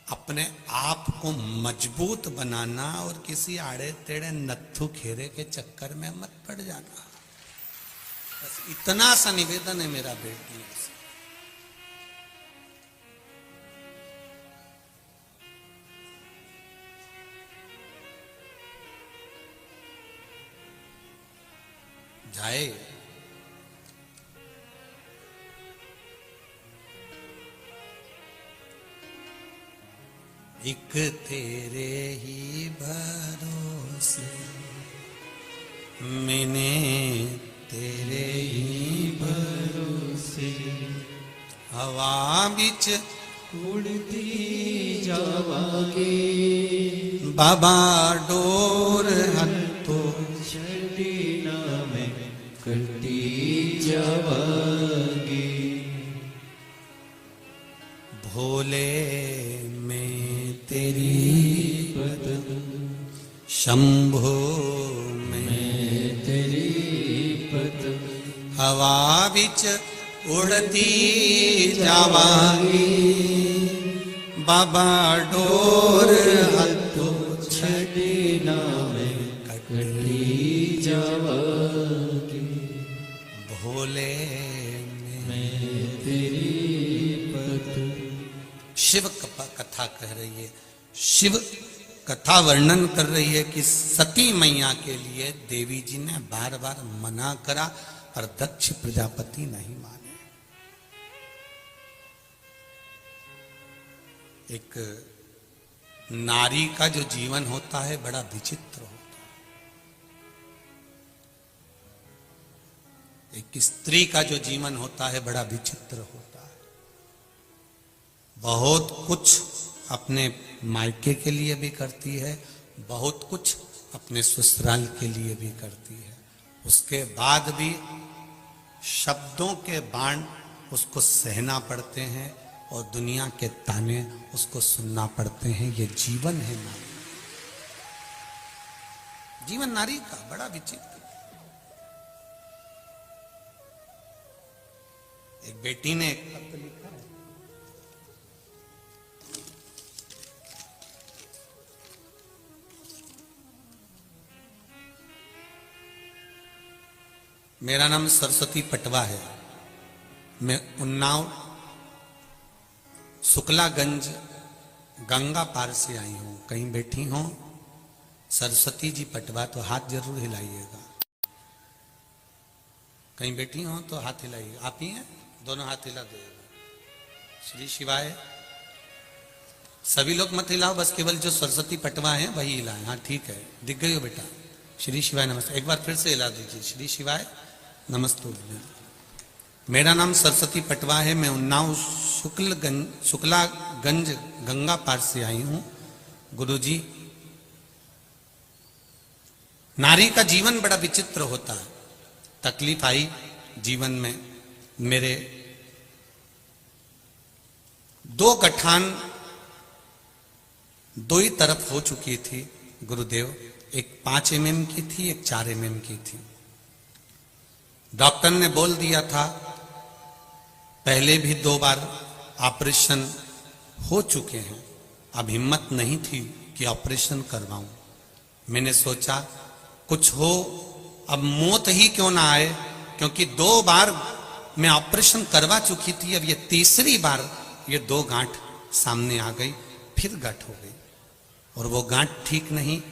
अपने आप को मजबूत बनाना और किसी आड़े टेढ़े नत्थु खेरे के चक्कर में मत पड़ जाना। बस इतना सा निवेदन है मेरा बेटियों से। जाए एक तेरे ही भरोसे, मैंने तेरे ही भरोसे, हवा बिच उड़ती जावागे, बाबा डोर हत्तो छड़ीना में कटी जावागे, भोले में तेरी पद, शंभो में तेरी पद, हवा बिच उड़ती जावागी, बाबा डोर हत्तो छड़ीना में कटी जावागी, भोले में तेरी पद। शिव कथा कह रही है, शिव कथा वर्णन कर रही है कि सती मैया के लिए देवी जी ने बार बार मना करा पर दक्ष प्रजापति नहीं माने। एक नारी का जो जीवन होता है बड़ा विचित्र होता है। एक स्त्री का जो जीवन होता है बड़ा विचित्र होता है। बहुत कुछ अपने मायके के लिए भी करती है, बहुत कुछ अपने ससुराल के लिए भी करती है। उसके बाद भी शब्दों के बाण उसको सहना पड़ते हैं और दुनिया के ताने उसको सुनना पड़ते हैं। ये जीवन है नारी, जीवन नारी का बड़ा विचित्र। एक बेटी ने एक पत्र लिखा है, मेरा नाम सरस्वती पटवा है, मैं उन्नाव शुक्लागंज गंगा पार से आई हूं। कहीं बैठी हो सरस्वती जी पटवा तो हाथ जरूर हिलाइएगा। कहीं बैठी हो तो हाथ हिलाइएगा। आप ही हैं, दोनों हाथ हिला देगा। श्री शिवाय। सभी लोग मत हिलाओ, बस केवल जो सरस्वती पटवा है वही हिलाए। हाँ ठीक है, दिख गई हो बेटा। श्री शिवाय नमस्ते। एक बार फिर से हिला दीजिए। श्री शिवाय नमस्ते। मेरा नाम सरस्वती पटवा है, मैं उन्नाव शुक्लागंज गंगा पार से आई हूं। गुरुजी, नारी का जीवन बड़ा विचित्र होता है। तकलीफ आई जीवन में, मेरे 2 गठान 2 ही तरफ हो चुकी थी गुरुदेव। एक 5 mm की थी, एक 4 mm की थी। डॉक्टर ने बोल दिया था, पहले भी 2 बार ऑपरेशन हो चुके हैं, अब हिम्मत नहीं थी कि ऑपरेशन करवाऊं। मैंने सोचा कुछ हो, अब मौत ही क्यों ना आए, क्योंकि 2 बार मैं ऑपरेशन करवा चुकी थी। अब ये तीसरी बार ये 2 गांठ सामने आ गई, फिर गांठ हो गई और वो गांठ ठीक नहीं।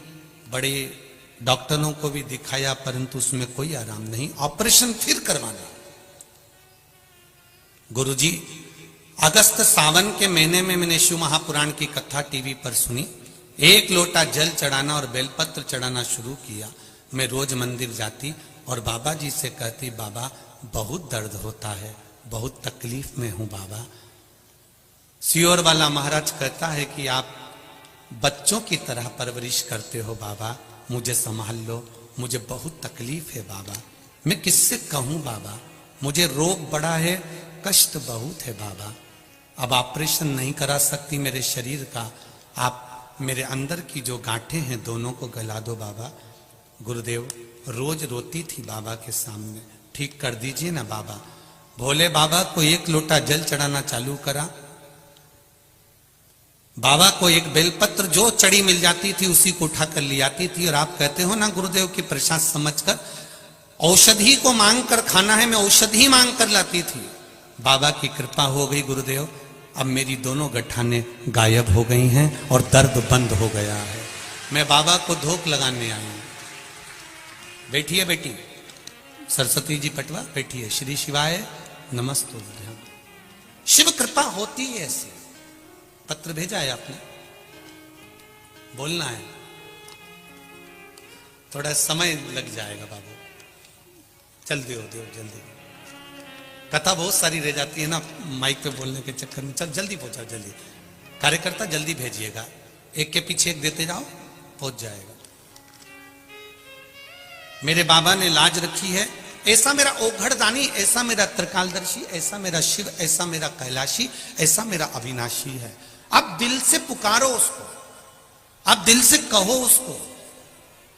बड़े डॉक्टरों को भी दिखाया परंतु उसमें कोई आराम नहीं, ऑपरेशन फिर करवाना। गुरुजी, अगस्त सावन के महीने में मैंने शिव महापुराण की कथा टीवी पर सुनी। 1 लोटा जल चढ़ाना और बेलपत्र चढ़ाना शुरू किया। मैं रोज मंदिर जाती और बाबा जी से कहती, बाबा बहुत दर्द होता है, बहुत तकलीफ में हूं बाबा। सियोर वाला महाराज कहता है कि आप बच्चों की तरह परवरिश करते हो बाबा, मुझे संभाल लो, मुझे बहुत तकलीफ है बाबा। मैं किससे कहूं बाबा, मुझे रोग बड़ा है, कष्ट बहुत है बाबा। अब ऑपरेशन नहीं करा सकती मेरे शरीर का, आप मेरे अंदर की जो गांठें हैं दोनों को गला दो बाबा। गुरुदेव रोज रोती थी बाबा के सामने, ठीक कर दीजिए ना बाबा। भोले बाबा को 1 लोटा जल चढ़ाना चालू करा। बाबा को एक बेलपत्र जो चढ़ी मिल जाती थी उसी को उठा कर ले आती थी। और आप कहते हो ना गुरुदेव की प्रसाद समझकर, औषधि को मांग कर खाना है, मैं औषधि मांग कर लाती थी। बाबा की कृपा हो गई गुरुदेव, अब मेरी दोनों गठाने गायब हो गई हैं और दर्द बंद हो गया है। मैं बाबा को धोख लगाने आई हूं। बैठिए बेटी, सरस्वती जी पटवा बैठिए। श्री शिवाय नमस्ते। शिव कृपा होती है ऐसी। पत्र भेजा है आपने, बोलना है, थोड़ा समय लग जाएगा बाबू, जल्दी हो देव जल्दी। कथा बहुत सारी रह जाती है ना माइक पे बोलने के चक्कर में। चल जल्दी पहुंचाओ, जल्दी। कार्यकर्ता जल्दी भेजिएगा, एक के पीछे एक देते जाओ, पहुंच जाएगा। मेरे बाबा ने लाज रखी है, ऐसा मेरा ओघड़दानी, ऐसा मेरा त्रिकालदर्शी, ऐसा मेरा शिव, ऐसा मेरा कैलाशी, ऐसा मेरा अविनाशी है। अब दिल से पुकारो उसको, आप दिल से कहो उसको।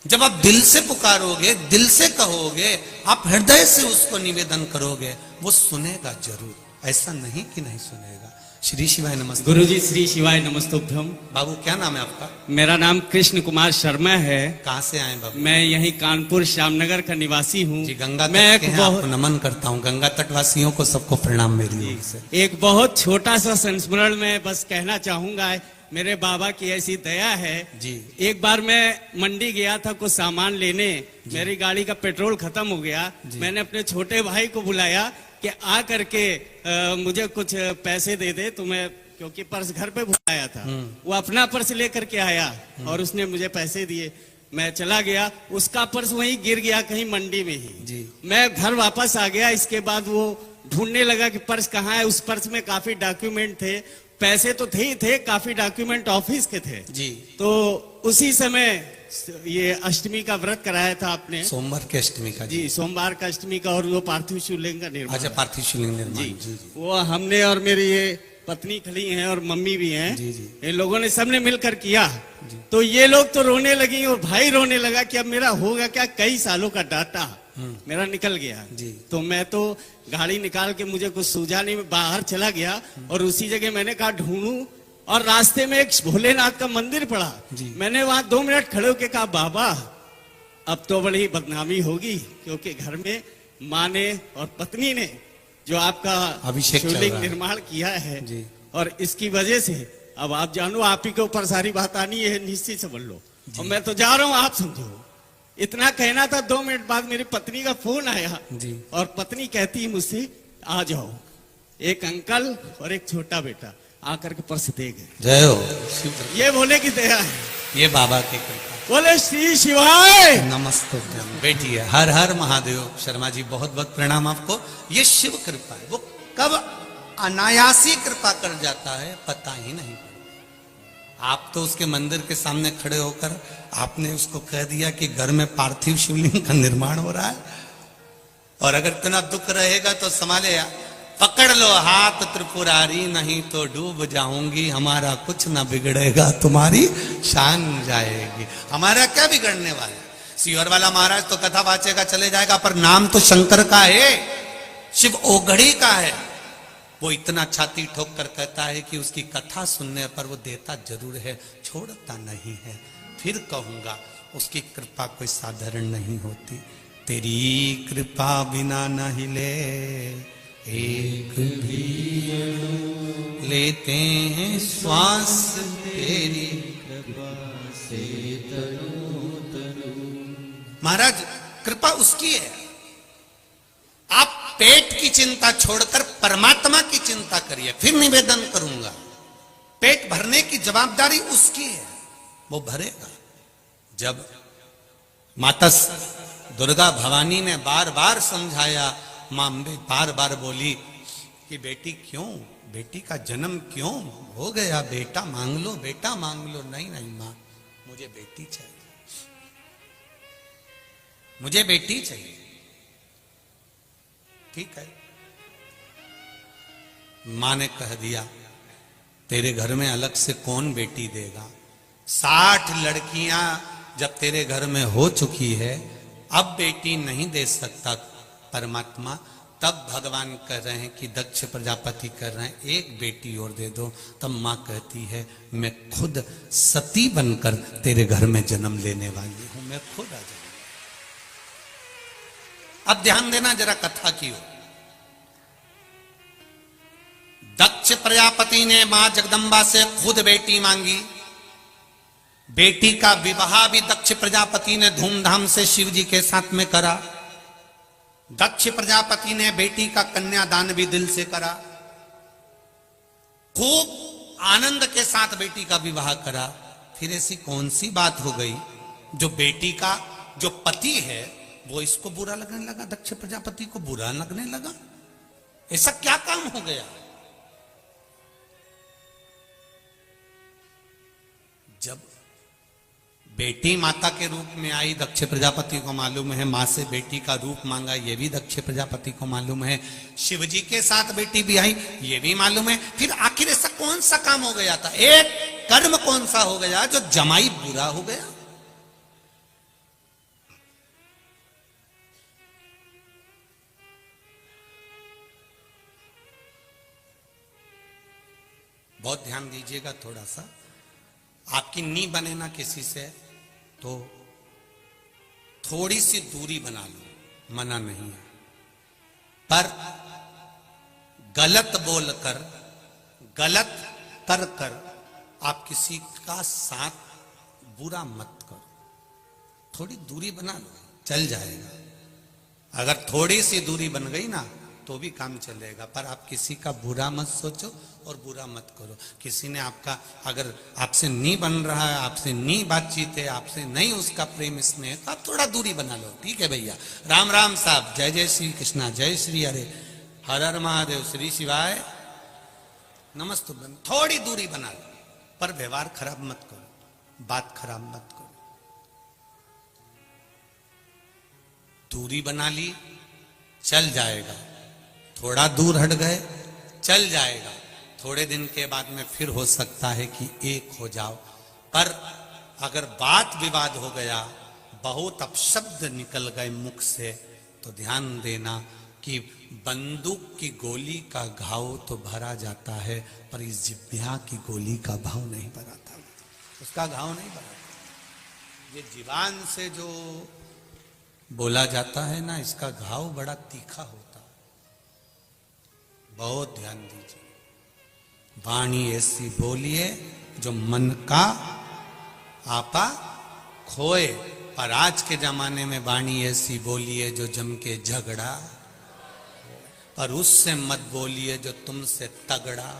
जब आप दिल से पुकारोगे, दिल से कहोगे, आप हृदय से उसको निवेदन करोगे, वो सुनेगा जरूर, ऐसा नहीं कि नहीं सुनेगा। श्री शिवाय नमस्ते। गुरुजी श्री शिवाय नमस्तुभ्यम। बाबू क्या नाम है आपका? मेरा नाम कृष्ण कुमार शर्मा है। कहाँ से आए बाबू? मैं यहीं कानपुर श्यामनगर का निवासी हूँ। जी, गंगा मैं तट के हैं, आपको नमन करता हूँ। गंगा तटवासियों को सबको प्रणाम मेरी ओर से। एक बहुत छोटा सा संस्मरण में बस कहना चाहूंगा, मेरे बाबा की ऐसी दया है जी। एक बार मैं मंडी गया था कुछ सामान लेने, मेरी गाड़ी का पेट्रोल खत्म हो गया। मैंने अपने छोटे भाई को बुलाया कि आ करके मुझे कुछ पैसे दे दे तुम्हें, क्योंकि पर्स घर पे भुलाया था। वो अपना पर्स लेकर के आया और उसने मुझे पैसे दिए। मैं चला गया, उसका पर्स वहीं गिर गया कहीं मंडी में ही। जी। मैं घर वापस आ गया। इसके बाद वो ढूंढने लगा कि पर्स कहाँ है। उस पर्स में काफी डॉक्यूमेंट थे, पैसे तो थे ही थे, काफी डॉक्यूमेंट ऑफिस के थे। जी। तो उसी समय ये अष्टमी का व्रत कराया था आपने। सोमवार की अष्टमी का। जी, सोमवार का अष्टमी का, और वो पार्थिव शिवलिंग का निर्माण। अच्छा, पार्थिव शिवलिंग निर्माण। जी, जी जी। वो हमने और मेरी ये पत्नी खड़ी हैं और मम्मी भी हैं। जी, जी। इन लोगों ने सबने मिलकर किया। तो ये लोग तो रोने लगी और भाई रोने लगा कि अब मेरा होगा क्या, कई सालों का डाटा मेरा निकल गया। जी। तो मैं तो गाड़ी निकाल के, मुझे कुछ सूझा नहीं, मैं बाहर चला गया और उसी जगह मैंने कहा ढूंढूं, और रास्ते में एक भोलेनाथ का मंदिर पड़ा। जी। मैंने वहां 2 मिनट खड़े होकर कहा, बाबा अब तो बड़ी बदनामी होगी, क्योंकि घर में माँ ने और पत्नी ने जो आपका अभिषेक चल शिवलिंग रहा है। निर्माण किया है, जी। और इसकी वजह से अब आप जानो, आप ही के ऊपर सारी बात आनी है, निश्चित समझ लो। और मैं तो जा रहा हूं, आप समझो। इतना कहना था, 2 मिनट बाद मेरी पत्नी का फोन आया। जी। और पत्नी कहती है मुझसे, आ जाओ। एक अंकल और एक छोटा बेटा आकर के पर्स दे गए। जय हो शिव। ये बोले की दया है, ये बाबा की कृपा। बोले श्री शिवाय। नमस्ते बेटी है। हर हर महादेव। शर्मा जी बहुत बहुत प्रणाम आपको। ये शिव कृपा है, वो कब अनायासी कृपा कर जाता है पता ही नहीं पड़ता। आप तो उसके मंदिर के सामने खड़े होकर आपने उसको कह दिया कि घर में पार्थिव शिवलिंग का निर्माण हो रहा है, और अगर इतना दुख रहेगा तो संभाले यार, पकड़ लो हाथ त्रिपुरारी, नहीं तो डूब जाऊंगी, हमारा कुछ ना बिगड़ेगा, तुम्हारी शान जाएगी। हमारा क्या बिगड़ने वाला है? सीहोर वाला महाराज तो कथा वाचेगा चले जाएगा, पर नाम तो शंकर का है, शिव ओगढ़ी का है। वो इतना छाती ठोक कर कहता है कि उसकी कथा सुनने पर वो देता जरूर है, छोड़ता नहीं है। फिर कहूंगा उसकी कृपा कोई साधारण नहीं होती। तेरी कृपा बिना न हिले एक भी अणु, लेते हैं श्वास तेरी कृपा से तनु तनु। महाराज कृपा उसकी है। आप पेट की चिंता छोड़कर परमात्मा की चिंता करिए। फिर निवेदन करूंगा, पेट भरने की जवाबदारी उसकी है, वो भरेगा। जब माता दुर्गा भवानी ने बार बार समझाया, मां अम्बे बार बार बोली कि बेटी क्यों, बेटी का जन्म क्यों हो गया, बेटा मांग लो, बेटा मांग लो। नहीं नहीं मां, मुझे बेटी चाहिए, मुझे बेटी चाहिए। ठीक है, मां ने कह दिया तेरे घर में अलग से कौन बेटी देगा? 60 लड़कियां जब तेरे घर में हो चुकी है, अब बेटी नहीं दे सकता परमात्मा। तब भगवान कह रहे हैं कि दक्ष प्रजापति कर रहे हैं एक बेटी और दे दो। तब मां कहती है मैं खुद सती बनकर तेरे घर में जन्म लेने वाली हूं, मैं खुद आ जाऊंगी। अब ध्यान देना जरा कथा की ओर। दक्ष प्रजापति ने मां जगदंबा से खुद बेटी मांगी। बेटी का विवाह भी दक्ष प्रजापति ने धूमधाम से शिव जी के साथ में करा। दक्ष प्रजापति ने बेटी का कन्यादान भी दिल से करा। खूब आनंद के साथ बेटी का विवाह करा। फिर ऐसी कौन सी बात हो गई जो बेटी का जो पति है वो इसको बुरा लगने लगा, दक्ष प्रजापति को बुरा लगने लगा? ऐसा क्या काम हो गया? जब बेटी माता के रूप में आई, दक्ष प्रजापति को मालूम है, मां से बेटी का रूप मांगा, ये भी दक्ष प्रजापति को मालूम है। शिव जी के साथ बेटी भी आई, ये भी मालूम है। फिर आखिर ऐसा कौन सा काम हो गया था, एक कर्म कौन सा हो गया जो जमाई बुरा हो गया? बहुत ध्यान दीजिएगा थोड़ा सा। आपकी नी बने ना किसी से तो थोड़ी सी दूरी बना लो, मना नहीं है, पर गलत बोलकर गलत कर कर आप किसी का साथ बुरा मत करो। थोड़ी दूरी बना लो, चल जाएगा। अगर थोड़ी सी दूरी बन गई ना तो भी काम चलेगा, पर आप किसी का बुरा मत सोचो और बुरा मत करो। किसी ने आपका अगर आपसे नहीं बन रहा है, आपसे नहीं बातचीत है, आपसे नहीं उसका प्रेम स्नेह, तो आप थोड़ा दूरी बना लो, ठीक है भैया। राम राम साहब, जय जय श्री कृष्णा, जय श्री हरे, हर हर महादेव, श्री शिवाय नमस्तु। थोड़ी दूरी बना लो, पर व्यवहार खराब मत करो, बात खराब मत करो। दूरी बना ली, चल जाएगा। थोड़ा दूर हट गए, चल जाएगा। थोड़े दिन के बाद में फिर हो सकता है कि एक हो जाओ, पर अगर बात विवाद हो गया, बहुत अपशब्द निकल गए मुख से, तो ध्यान देना कि बंदूक की गोली का घाव तो भरा जाता है, पर इस जिह्वा की गोली का भाव नहीं भराता, उसका घाव नहीं भराता। ये जीवान से जो बोला जाता है ना, इसका घाव बड़ा तीखा होता है, बहुत ध्यान दीजिए। वाणी ऐसी बोलिए जो मन का आपा खोए, पर आज के जमाने में वाणी ऐसी बोलिए जो जम के झगड़ा, पर उससे मत बोलिए जो तुमसे तगड़ा।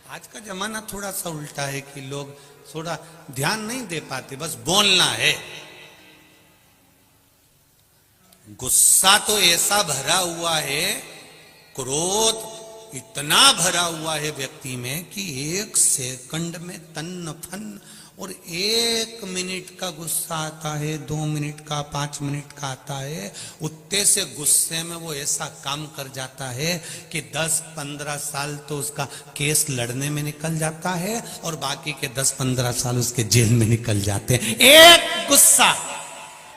आज का जमाना थोड़ा सा उल्टा है कि लोग थोड़ा ध्यान नहीं दे पाते, बस बोलना है। गुस्सा तो ऐसा भरा हुआ है, क्रोध इतना भरा हुआ है व्यक्ति में कि 1 सेकंड में तन्न फन, और 1 मिनट का गुस्सा आता है, 2 मिनट का, 5 मिनट का आता है। उतने से गुस्से में वो ऐसा काम कर जाता है कि 10-15 साल तो उसका केस लड़ने में निकल जाता है, और बाकी के 10-15 साल उसके जेल में निकल जाते हैं। एक गुस्सा,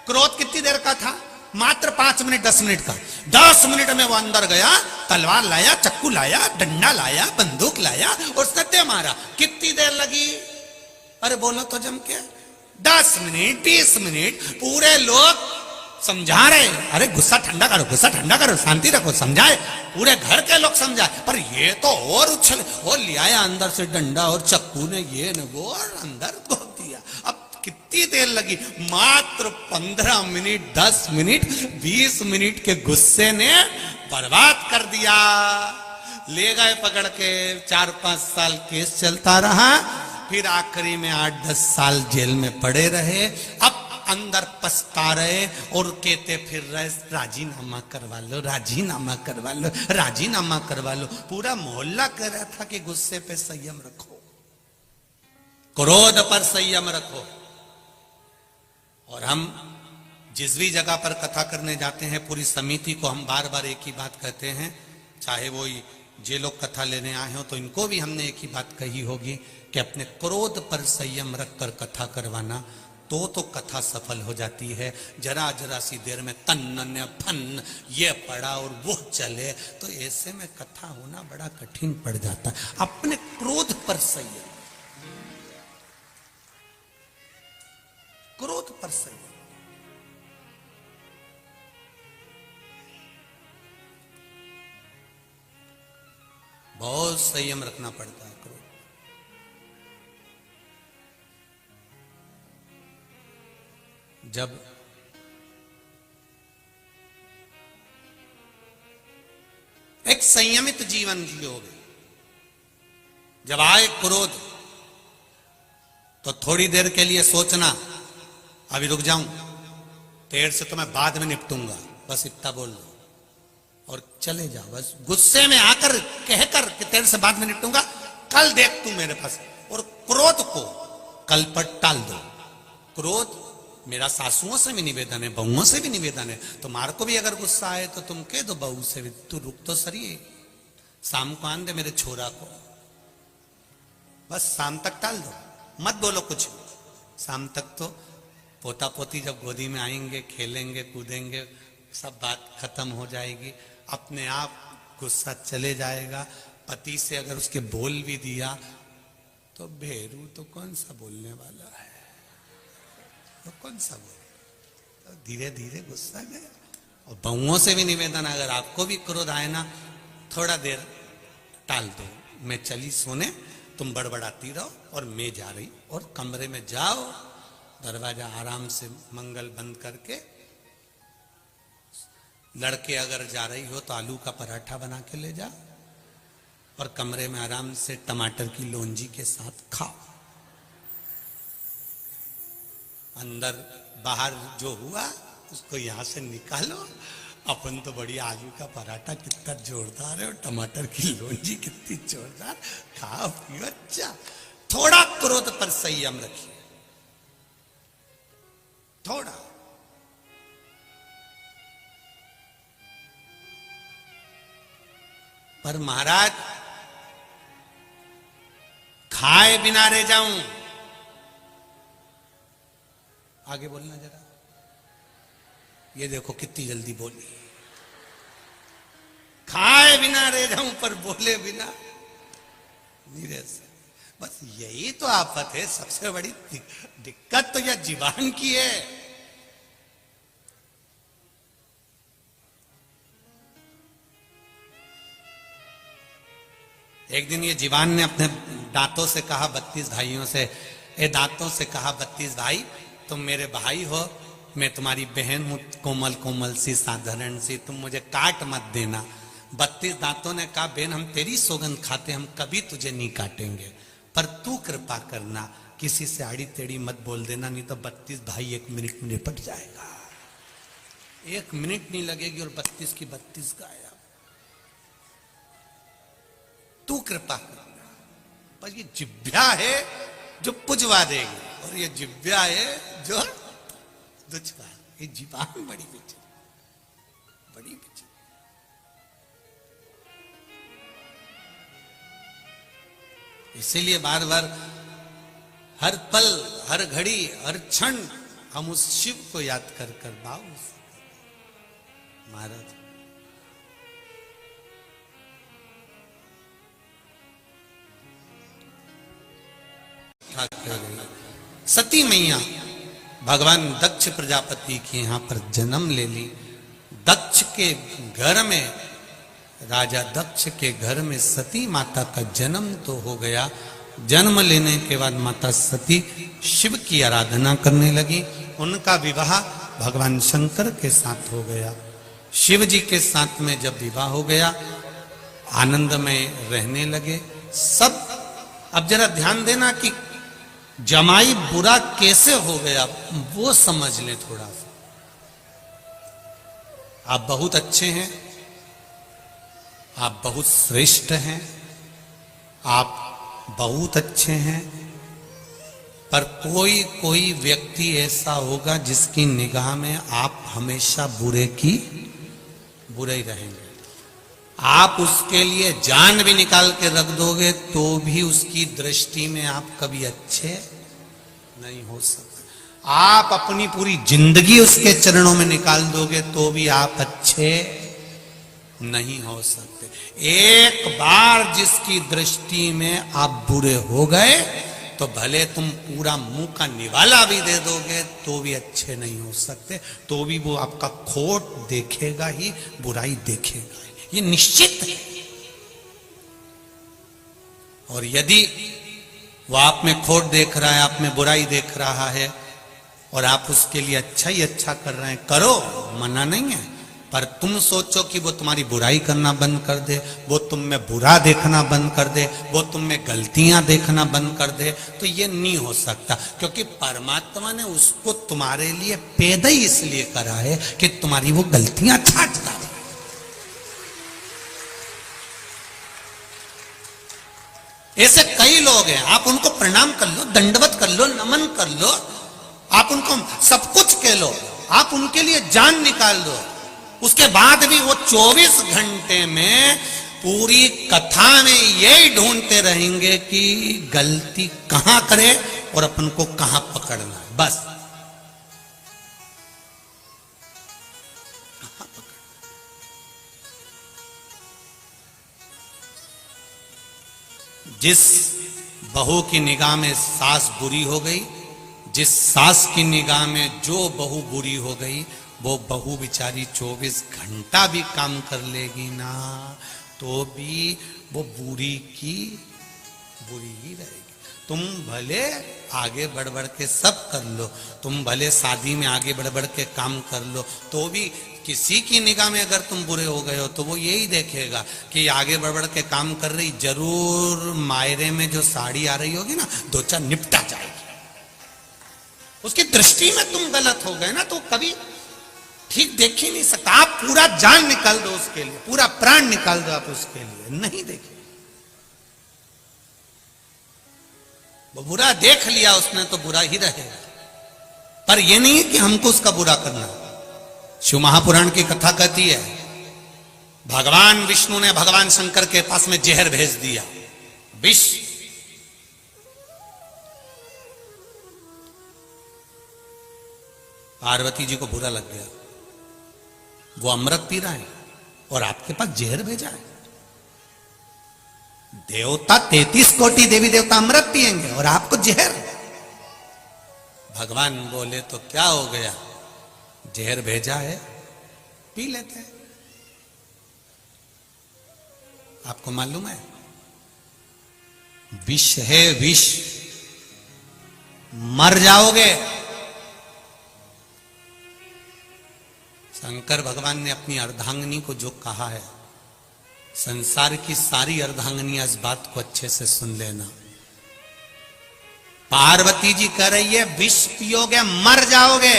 क्रोध कितनी देर का था? मात्र 5 मिनट, 10 मिनट का। 10 मिनट में वो अंदर गया, तलवार लाया, चक्कू लाया, डंडा लाया, बंदूक लाया और सत्य मारा। कितनी देर लगी? अरे बोलो तो जम के 10 मिनट, 20 मिनट। पूरे लोग समझा रहे, अरे गुस्सा ठंडा करो, गुस्सा ठंडा करो, शांति रखो, समझाए, पूरे घर के लोग समझाए, पर ये तो और उछल, वो ले आया अंदर से डंडा और चक्कू ने ये न वो, और अंदर घोप दिया। अब कितनी देर लगी? मात्र 15 मिनट, 10 मिनट, 20 मिनट के गुस्से ने बर्बाद कर दिया। ले गए पकड़ के, 4-5 साल केस चलता रहा, फिर आखिरी में 8-10 साल जेल में पड़े रहे। अब अंदर पछता रहे और कहते फिर रहे, राजीनामा करवा लो, राजीनामा करवा लो, राजीनामा करवा लो। पूरा मोहल्ला कह रहा था कि गुस्से पे संयम रखो, क्रोध पर संयम रखो। और हम जिस भी जगह पर कथा करने जाते हैं, पूरी समिति को हम बार बार एक ही बात कहते हैं, चाहे वो जे लोग कथा लेने आए हो तो इनको भी हमने एक ही बात कही होगी कि अपने क्रोध पर संयम रखकर कथा करवाना, तो कथा सफल हो जाती है। जरा जरा सी देर में तन्न फन ये पड़ा और वो चले, तो ऐसे में कथा होना बड़ा कठिन पड़ जाता है। अपने क्रोध पर संयम, क्रोध पर संयम। बहुत संयम रखना पड़ता है क्रोध। जब एक संयमित जीवन जियोगे, जब आए क्रोध तो थोड़ी देर के लिए सोचना, अभी रुक जाऊं, तेरे से तो मैं बाद में निपटूंगा, बस इतना बोल दो और चले जाओ। बस गुस्से में आकर कहकर कि तेरे से बाद में निपटूंगा, कल देख तू मेरे पास। और क्रोध को कल पर टाल दो। क्रोध मेरा सासुओं से भी निवेदन है, बहुओं से भी निवेदन है, तुम्हारे को भी अगर गुस्सा आए तो तुम कह दो बहू से भी, तू रुक तो सरिए, शाम को आन दे मेरे छोरा को, बस शाम तक टाल दो, मत बोलो कुछ। शाम तक तो पोता पोती जब गोदी में आएंगे, खेलेंगे कूदेंगे, सब बात खत्म हो जाएगी, अपने आप गुस्सा चले जाएगा। पति से अगर उसके बोल भी दिया तो भेरू तो कौन सा बोलने वाला है, तो कौन सा बोल, तो धीरे धीरे गुस्सा गया। और बहुओं से भी निवेदन, अगर आपको भी क्रोध आए ना, थोड़ा देर टाल दो, मैं चली सोने, तुम बड़बड़ाती रहो और मैं जा रही, और कमरे में जाओ, दरवाजा आराम से मंगल बंद करके लड़के अगर जा रही हो तो आलू का पराठा बना के ले जा और कमरे में आराम से टमाटर की लोंजी के साथ खाओ। अंदर बाहर जो हुआ उसको यहां से निकालो। अपन तो बड़ी आलू का पराठा कितना जोरदार है और टमाटर की लोंजी कितनी जोरदार, खाओ पियो। अच्छा, थोड़ा क्रोध पर संयम रखिए, थोड़ा। पर महाराज खाए बिना रह जाऊं, आगे बोलना जरा। ये देखो कितनी जल्दी बोली, खाए बिना रह जाऊं पर बोले बिना नहीं रह सकते। बस यही तो आफत है, सबसे बड़ी दिक्कत तो यह जीवान की है। एक दिन ये जीवान ने अपने दांतों से कहा 32 भाइयों से, ए दांतों से कहा 32 भाई तुम मेरे भाई हो, मैं तुम्हारी बहन हूं, कोमल कोमल सी साधारण सी, तुम मुझे काट मत देना। 32 दांतों ने कहा बहन हम तेरी सौगंध खाते, हम कभी तुझे नहीं काटेंगे, पर तू कृपा करना किसी से आड़ी टेढ़ी मत बोल देना, नहीं तो 32 भाई 1 मिनट में निपट जाएगा। 1 मिनट नहीं लगेगी और 32 की 32 गायब। तू कृपा करना। पर ये जिभ्या है जो पुजवा देगी और ये जिभ्या है जो दुचवा। ये जीवान बड़ी विचित्र, बड़ी विचित्र। इसीलिए बार बार हर पल, हर घड़ी, हर क्षण हम उस शिव को याद कर कर भाव महाराज। सती मैया भगवान दक्ष प्रजापति के यहां पर जन्म ले ली। दक्ष के घर में, राजा दक्ष के घर में सती माता का जन्म तो हो गया। जन्म लेने के बाद माता सती शिव की आराधना करने लगी। उनका विवाह भगवान शंकर के साथ हो गया। शिव जी के साथ में जब विवाह हो गया, आनंद में रहने लगे सब। अब जरा ध्यान देना कि जमाई बुरा कैसे हो गया वो समझ ले थोड़ा सा। आप बहुत अच्छे हैं, आप बहुत श्रेष्ठ हैं, आप बहुत अच्छे हैं, पर कोई कोई व्यक्ति ऐसा होगा जिसकी निगाह में आप हमेशा बुरे की बुरे ही रहेंगे। आप उसके लिए जान भी निकाल के रख दोगे तो भी उसकी दृष्टि में आप कभी अच्छे नहीं हो सकते। आप अपनी पूरी जिंदगी उसके चरणों में निकाल दोगे तो भी आप अच्छे नहीं हो सकते। एक बार जिसकी दृष्टि में आप बुरे हो गए तो भले तुम पूरा मुंह का निवाला भी दे दोगे तो भी अच्छे नहीं हो सकते, तो भी वो आपका खोट देखेगा ही, बुराई देखेगा। ये निश्चित है। और यदि वो आप में खोट देख रहा है, आप में बुराई देख रहा है और आप उसके लिए अच्छा ही अच्छा कर रहे हैं, करो, मना नहीं है। पर तुम सोचो कि वो तुम्हारी बुराई करना बंद कर दे, वो तुम में बुरा देखना बंद कर दे, वो तुम में गलतियां देखना बंद कर दे, तो ये नहीं हो सकता। क्योंकि परमात्मा ने उसको तुम्हारे लिए पैदा ही इसलिए करा है कि तुम्हारी वो गलतियां छाट डाले। ऐसे कई लोग हैं, आप उनको प्रणाम कर लो, दंडवत कर लो, नमन कर लो, आप उनको सब कुछ कह लो, आप उनके लिए जान निकाल दो, उसके बाद भी वो 24 घंटे में पूरी कथा में यही ढूंढते रहेंगे कि गलती कहां करे और अपन को कहां पकड़ना है। बस जिस बहू की निगाह में सास बुरी हो गई, जिस सास की निगाह में जो बहू बुरी हो गई, वो बहू बिचारी 24 घंटा भी काम कर लेगी ना तो भी वो बुरी की बुरी ही रहेगी। तुम भले आगे बढ़ बढ़ के सब कर लो, तुम भले शादी में आगे बढ़ बढ़ के काम कर लो, तो भी किसी की निगाह में अगर तुम बुरे हो गए हो तो वो यही देखेगा कि आगे बढ़ बढ़ के काम कर रही, जरूर मायरे में जो साड़ी आ रही होगी ना, दो चार निपटा जाएगी। उसकी दृष्टि में तुम गलत हो गए ना, तो कभी ठीक देख ही नहीं सकता। आप पूरा जान निकाल दो उसके लिए, पूरा प्राण निकाल दो आप उसके लिए, नहीं देखे। वो बुरा देख लिया उसने तो बुरा ही रहेगा, पर यह नहीं कि हमको उसका बुरा करना। शिव महापुराण की कथा कहती है, भगवान विष्णु ने भगवान शंकर के पास में जहर भेज दिया, विष। पार्वती जी को बुरा लग गया, वो अमृत पी रहा है और आपके पास जहर भेजा है। देवता 33 कोटि देवी देवता अमृत पिएंगे और आपको जहर। भगवान बोले तो क्या हो गया, जहर भेजा है, पी लेते हैं। आपको मालूम है विष है, विष, मर जाओगे। शंकर भगवान ने अपनी अर्धांगिनी को जो कहा है, संसार की सारी अर्धांगिनियां इस बात को अच्छे से सुन लेना। पार्वती जी कह रही है विष पियोगे मर जाओगे।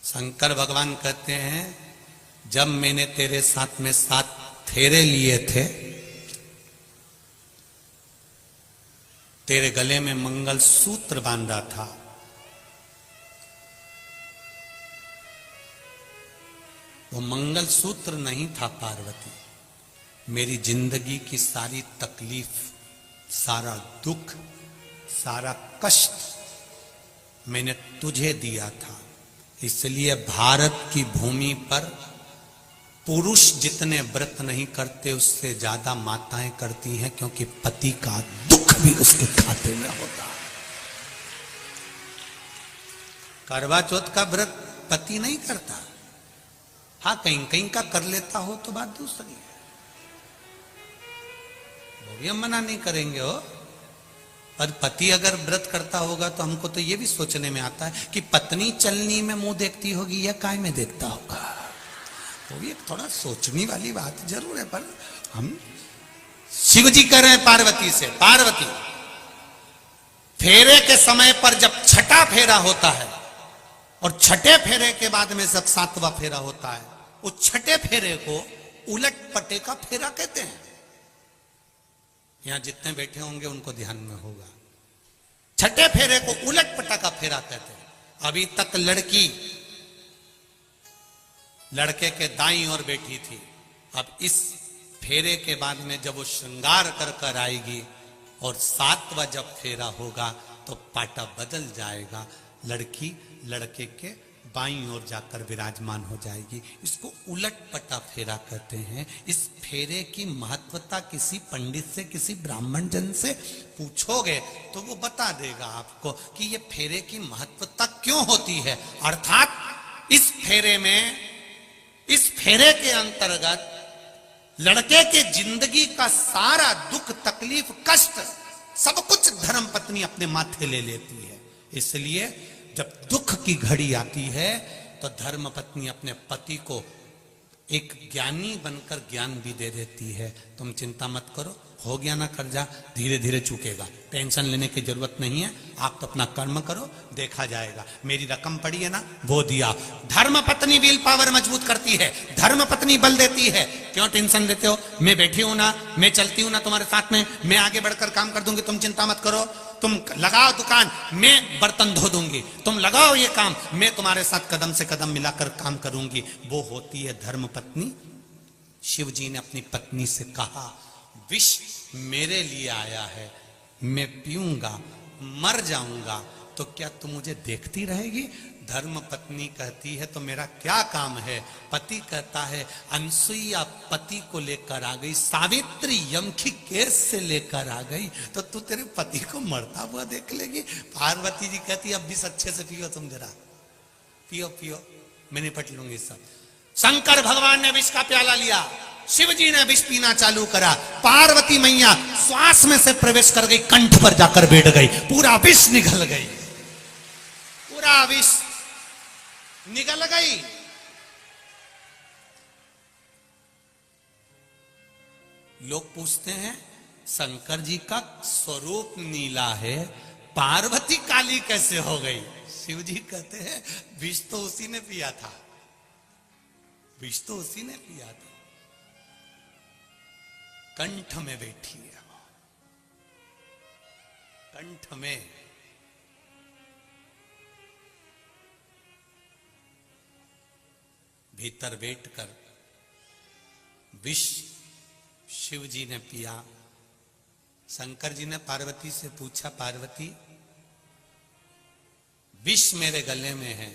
शंकर भगवान कहते हैं जब मैंने तेरे साथ में 7 फेरे लिए थे, तेरे गले में मंगल सूत्र बांधा था, वो मंगल सूत्र नहीं था पार्वती, मेरी जिंदगी की सारी तकलीफ, सारा दुख, सारा कष्ट मैंने तुझे दिया था। इसलिए भारत की भूमि पर पुरुष जितने व्रत नहीं करते उससे ज्यादा माताएं करती हैं, क्योंकि पति का दुख भी उसके खाते में होता है। करवा चौथ का व्रत पति नहीं करता, हाँ कहीं कहीं का कर लेता हो तो बात दूसरी है, वो भी हम मना नहीं करेंगे हो। पर पति अगर व्रत करता होगा तो हमको तो ये भी सोचने में आता है कि पत्नी चलनी में मुंह देखती होगी या काय में देखता होगा, वो भी एक थोड़ा सोचने वाली बात जरूर है। पर हम शिव जी कह रहे हैं पार्वती से, पार्वती फेरे के समय पर जब छठा फेरा होता है और छठे फेरे के बाद में जब 7वां फेरा होता है, उस छठे फेरे को उलट पटे का फेरा कहते हैं। यहां जितने बैठे होंगे उनको ध्यान में होगा, छठे फेरे को उलट पटा का फेरा कहते हैं। अभी तक लड़की लड़के के दाईं ओर बैठी थी, अब इस फेरे के बाद में जब वो श्रृंगार कर कर आएगी और 7वां जब फेरा होगा तो पाटा बदल जाएगा, लड़की लड़के के बाईं ओर जाकर विराजमान हो जाएगी। इसको उलट पटा फेरा कहते हैं। इस फेरे की महत्वता किसी पंडित से, किसी ब्राह्मण जन से पूछोगे तो वो बता देगा आपको कि ये फेरे की महत्वता क्यों होती है। अर्थात इस फेरे में, इस फेरे के अंतर्गत लड़के के जिंदगी का सारा दुख, तकलीफ, कष्ट, सब कुछ धर्म पत्नी अपने माथे ले लेती है। इसलिए जब दुख की घड़ी आती है तो धर्म पत्नी अपने पति को एक ज्ञानी बनकर ज्ञान भी दे देती है। तुम चिंता मत करो, हो गया ना कर्जा, धीरे धीरे चुकेगा, टेंशन लेने की जरूरत नहीं है, आप तो अपना कर्म करो, देखा जाएगा। मेरी रकम पड़ी है ना, वो दिया। धर्म पत्नी विल पावर मजबूत करती है, धर्म पत्नी बल देती है। क्यों टेंशन लेते हो, मैं बैठी हूं ना, मैं चलती हूं ना तुम्हारे साथ में, मैं आगे बढ़कर काम कर दूंगी, तुम चिंता मत करो। तुम लगाओ दुकान, मैं बर्तन धो दूंगी, तुम लगाओ ये काम, मैं तुम्हारे साथ कदम से कदम मिलाकर काम करूंगी। वो होती है धर्म पत्नी। शिव जी ने अपनी पत्नी से कहा विष मेरे लिए आया है, मैं पीऊंगा, मर जाऊंगा, तो क्या तुम मुझे देखती रहेगी? धर्म पत्नी कहती है तो मेरा क्या काम है। पति कहता है अनसुईया पति को लेकर आ गई, सावित्री यम की केस से लेकर आ गई, तो तू तेरे पति को मरता हुआ देख लेगी। पार्वती जी कहती अब भी अच्छे से पियो, तुम जरा पियो पियो, मैं निपट लूंगी सब। शंकर भगवान ने विष का प्याला लिया, शिव जी ने विष पीना चालू करा, पार्वती मैया श्वास में से प्रवेश कर गई, कंठ पर जाकर बैठ गई, पूरा विष निगल गई, पूरा विष निगल गई। लोग पूछते हैं शंकर जी का स्वरूप नीला है, पार्वती काली कैसे हो गई? शिव जी कहते हैं विष तो उसी ने पिया था, विष तो उसी ने पिया था, कंठ में बैठी है, कंठ में। भीतर बैठकर विष शिव जी ने पिया। शंकर जी ने पार्वती से पूछा, पार्वती विष मेरे गले में है।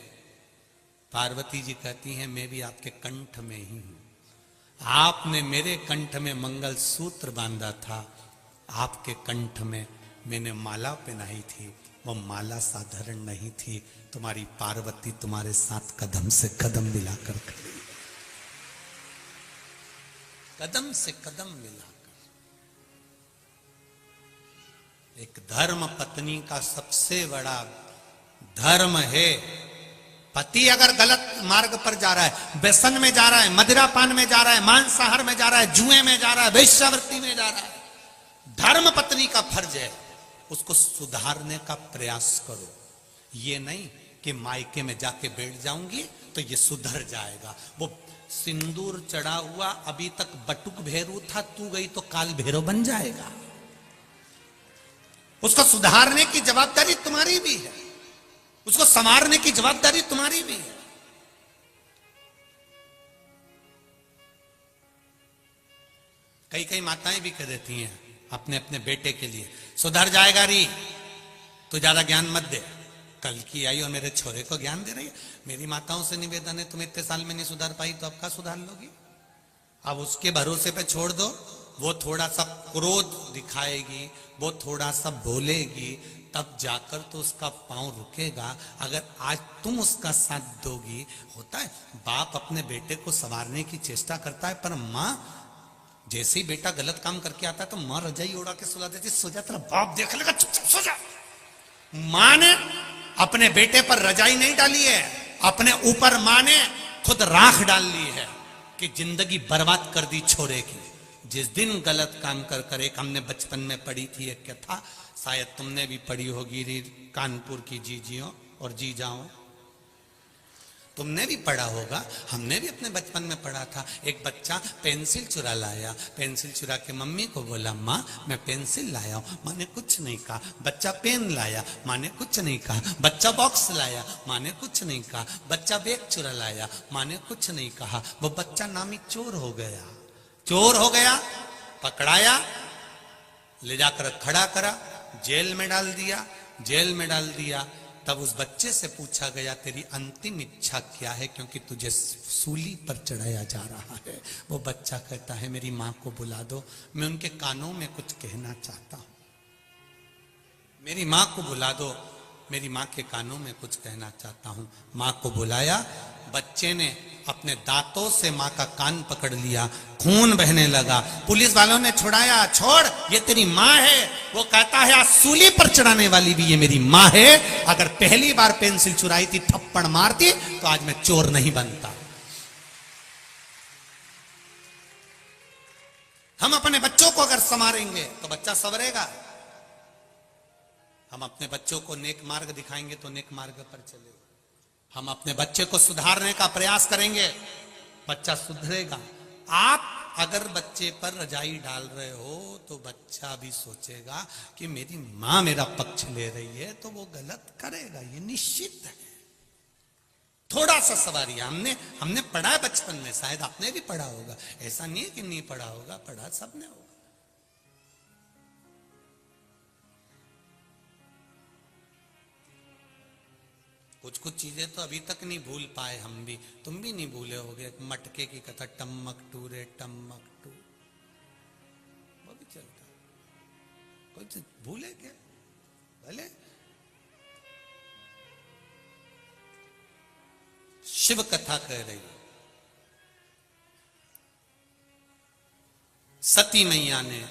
पार्वती जी कहती हैं मैं भी आपके कंठ में ही हूं, आपने मेरे कंठ में मंगल सूत्र बांधा था, आपके कंठ में मैंने माला पहनाई थी, वो माला साधारण नहीं थी, तुम्हारी पार्वती तुम्हारे साथ कदम से कदम मिलाकर खड़ी, कदम से कदम मिलाकर। एक धर्म पत्नी का सबसे बड़ा धर्म है, पति अगर गलत मार्ग पर जा रहा है, व्यसन में जा रहा है, मदिरा पान में जा रहा है, मांसाहार में जा रहा है, जुए में जा रहा है, वेश्यावृत्ति में जा रहा है, धर्म पत्नी का फर्ज है उसको सुधारने का प्रयास करो। ये नहीं कि मायके में जाके बैठ जाऊंगी तो ये सुधर जाएगा। वो सिंदूर चढ़ा हुआ अभी तक बटुक भैरू था, तू गई तो काल भैरव बन जाएगा। उसको सुधारने की जवाबदारी तुम्हारी भी है, उसको संवारने की जवाबदारी तुम्हारी भी है। कई कई माताएं भी कह देती हैं अपने अपने बेटे के लिए, सुधर जाएगा री, तो ज्यादा ज्ञान मत दे। कल की आई और मेरे छोरे को ज्ञान दे रही है। मेरी माताओं से निवेदन है, तुम इतने साल में नहीं सुधार पाई तो अब क्या सुधार लोगी? अब उसके भरोसे पे छोड़ दो, वो थोड़ा सा क्रोध दिखाएगी, वो थोड़ा सा बोलेगी, तब जाकर तो उसका पांव रुकेगा। अगर आज तुम उसका साथ दोगी, होता है बाप अपने बेटे को संवारने की चेष्टा करता है, पर माँ जैसे ही बेटा गलत काम करके आता है तो माँ रजाई उड़ा के सुला देती, सो जा, तेरा बाप देख लेगा, चुपचाप सो जा। माँ ने अपने बेटे पर रजाई नहीं डाली है, अपने ऊपर माँ ने खुद राख डाल ली है कि जिंदगी बर्बाद कर दी छोरे की। जिस दिन गलत काम कर एक हमने बचपन में पढ़ी थी एक कथा, शायद तुमने भी पढ़ी होगी, कानपुर की जीजियों और जीजाओं, तुमने भी पढ़ा होगा, हमने भी अपने बचपन में पढ़ा था। एक बच्चा पेंसिल चुरा लाया, पेंसिल चुरा के मम्मी को बोला, माँ मैं पेंसिल लाया हूं। माँ ने कुछ नहीं कहा। बच्चा पेन लाया, माँ ने कुछ नहीं कहा। बच्चा बॉक्स लाया, माँ ने कुछ नहीं कहा। बच्चा बैग चुरा लाया, माँ ने कुछ नहीं कहा। वो बच्चा नामी चोर हो गया, चोर हो गया, पकड़ाया, ले जाकर खड़ा करा, जेल में डाल दिया, जेल में डाल दिया। तब उस बच्चे से पूछा गया तेरी अंतिम इच्छा क्या है, क्योंकि तुझे सूली पर चढ़ाया जा रहा है। वो बच्चा कहता है मेरी माँ को बुला दो, मैं उनके कानों में कुछ कहना चाहता हूं। मेरी माँ को बुला दो, मेरी माँ के कानों में कुछ कहना चाहता हूं। माँ को बुलाया, बच्चे ने अपने दांतों से माँ का कान पकड़ लिया, खून बहने लगा। पुलिस वालों ने छुड़ाया, छोड़ ये तेरी माँ है। वो कहता है आज सूली पर चढ़ाने वाली भी ये मेरी माँ है। अगर पहली बार पेंसिल चुराई थी, थप्पड़ मारती तो आज मैं चोर नहीं बनता। हम अपने बच्चों को अगर संवारेंगे तो बच्चा संवरेगा। हम अपने बच्चों को नेक मार्ग दिखाएंगे तो नेक मार्ग पर चलेगा। हम अपने बच्चे को सुधारने का प्रयास करेंगे, बच्चा सुधरेगा। आप अगर बच्चे पर रजाई डाल रहे हो तो बच्चा भी सोचेगा कि मेरी माँ मेरा पक्ष ले रही है, तो वो गलत करेगा, ये निश्चित है। थोड़ा सा सवारिया हमने पढ़ा है बचपन में, शायद आपने भी पढ़ा होगा। ऐसा नहीं है कि नहीं पढ़ा होगा, पढ़ा सबने होगा। कुछ कुछ चीजें तो अभी तक नहीं भूल पाए हम भी, तुम भी नहीं भूले होगे। मटके की कथा, टम्मक टू रे टम्मक टू, वो भी चलता। कुछ भूले क्या? भले शिव कथा कह रही, सती मैया ने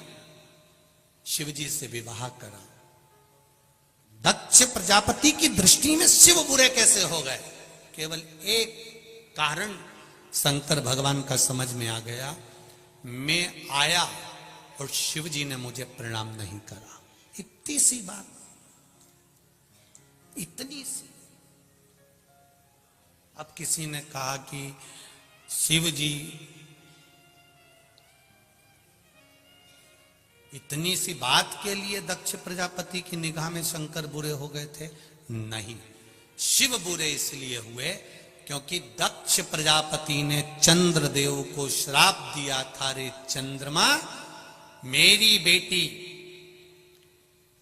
शिवजी से विवाह करा। दक्ष प्रजापति की दृष्टि में शिव बुरे कैसे हो गए? केवल एक कारण शंकर भगवान का समझ में आ गया, मैं आया और शिवजी ने मुझे प्रणाम नहीं करा। इतनी सी बात, इतनी सी। अब किसी ने कहा कि शिवजी इतनी सी बात के लिए दक्ष प्रजापति की निगाह में शंकर बुरे हो गए थे? नहीं, शिव बुरे इसलिए हुए क्योंकि दक्ष प्रजापति ने चंद्रदेव को श्राप दिया था, रे चंद्रमा, मेरी बेटी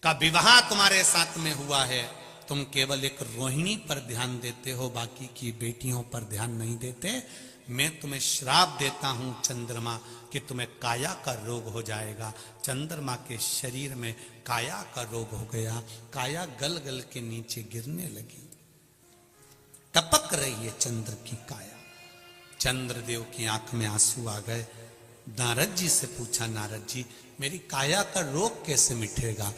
का विवाह तुम्हारे साथ में हुआ है, तुम केवल एक रोहिणी पर ध्यान देते हो, बाकी की बेटियों पर ध्यान नहीं देते। मैं तुम्हें श्राप देता हूं चंद्रमा कि तुम्हें काया का रोग हो जाएगा। चंद्रमा के शरीर में काया का रोग हो गया, काया गल गल के नीचे गिरने लगी, टपक रही है चंद्र की काया। चंद्रदेव की आंख में आंसू आ गए। नारद जी से पूछा, नारद जी मेरी काया का रोग कैसे मिटेगा?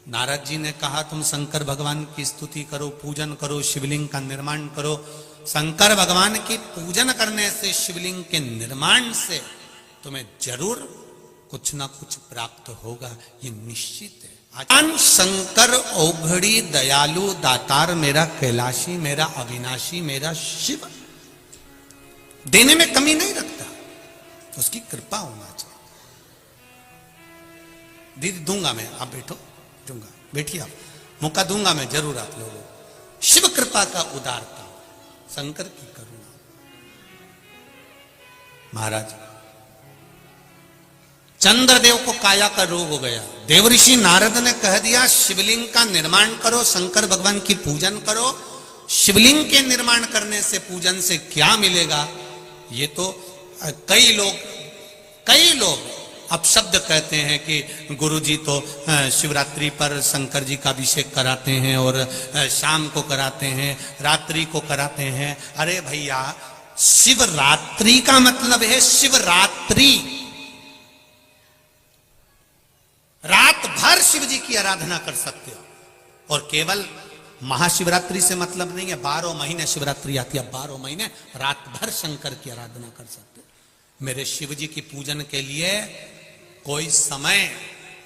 नारद जी ने कहा, तुम शंकर भगवान की स्तुति करो, पूजन करो, शिवलिंग का निर्माण करो। शंकर भगवान की पूजन करने से, शिवलिंग के निर्माण से तुम्हें जरूर कुछ ना कुछ प्राप्त होगा, ये निश्चित है। भगवान शंकर औघड़ी दयालु दातार, मेरा कैलाशी, मेरा अविनाशी, मेरा शिव देने में कमी नहीं रखता, उसकी कृपा होना चाहिए। दीदी दूंगा मैं, आप बैठो, दूंगा, बैठिए आप, मौका दूंगा मैं जरूर आप लोगों को। शिव कृपा का उदारता, शंकर की करुणा। महाराज चंद्रदेव को काया का रोग हो गया। देवऋषि नारद ने कह दिया शिवलिंग का निर्माण करो, शंकर भगवान की पूजन करो। शिवलिंग के निर्माण करने से, पूजन से क्या मिलेगा? ये तो कई लोग अपशब्द कहते हैं कि गुरुजी तो शिवरात्रि पर शंकर जी का अभिषेक कराते हैं और शाम को कराते हैं, रात्रि को कराते हैं। अरे भैया, शिवरात्रि का मतलब है शिवरात्रि, रात भर शिव जी की आराधना कर सकते हो। और केवल महाशिवरात्रि से मतलब नहीं है, 12 महीने शिवरात्रि आती है, 12 महीने रात भर शंकर की आराधना कर सकते हो। मेरे शिव जी की पूजन के लिए कोई समय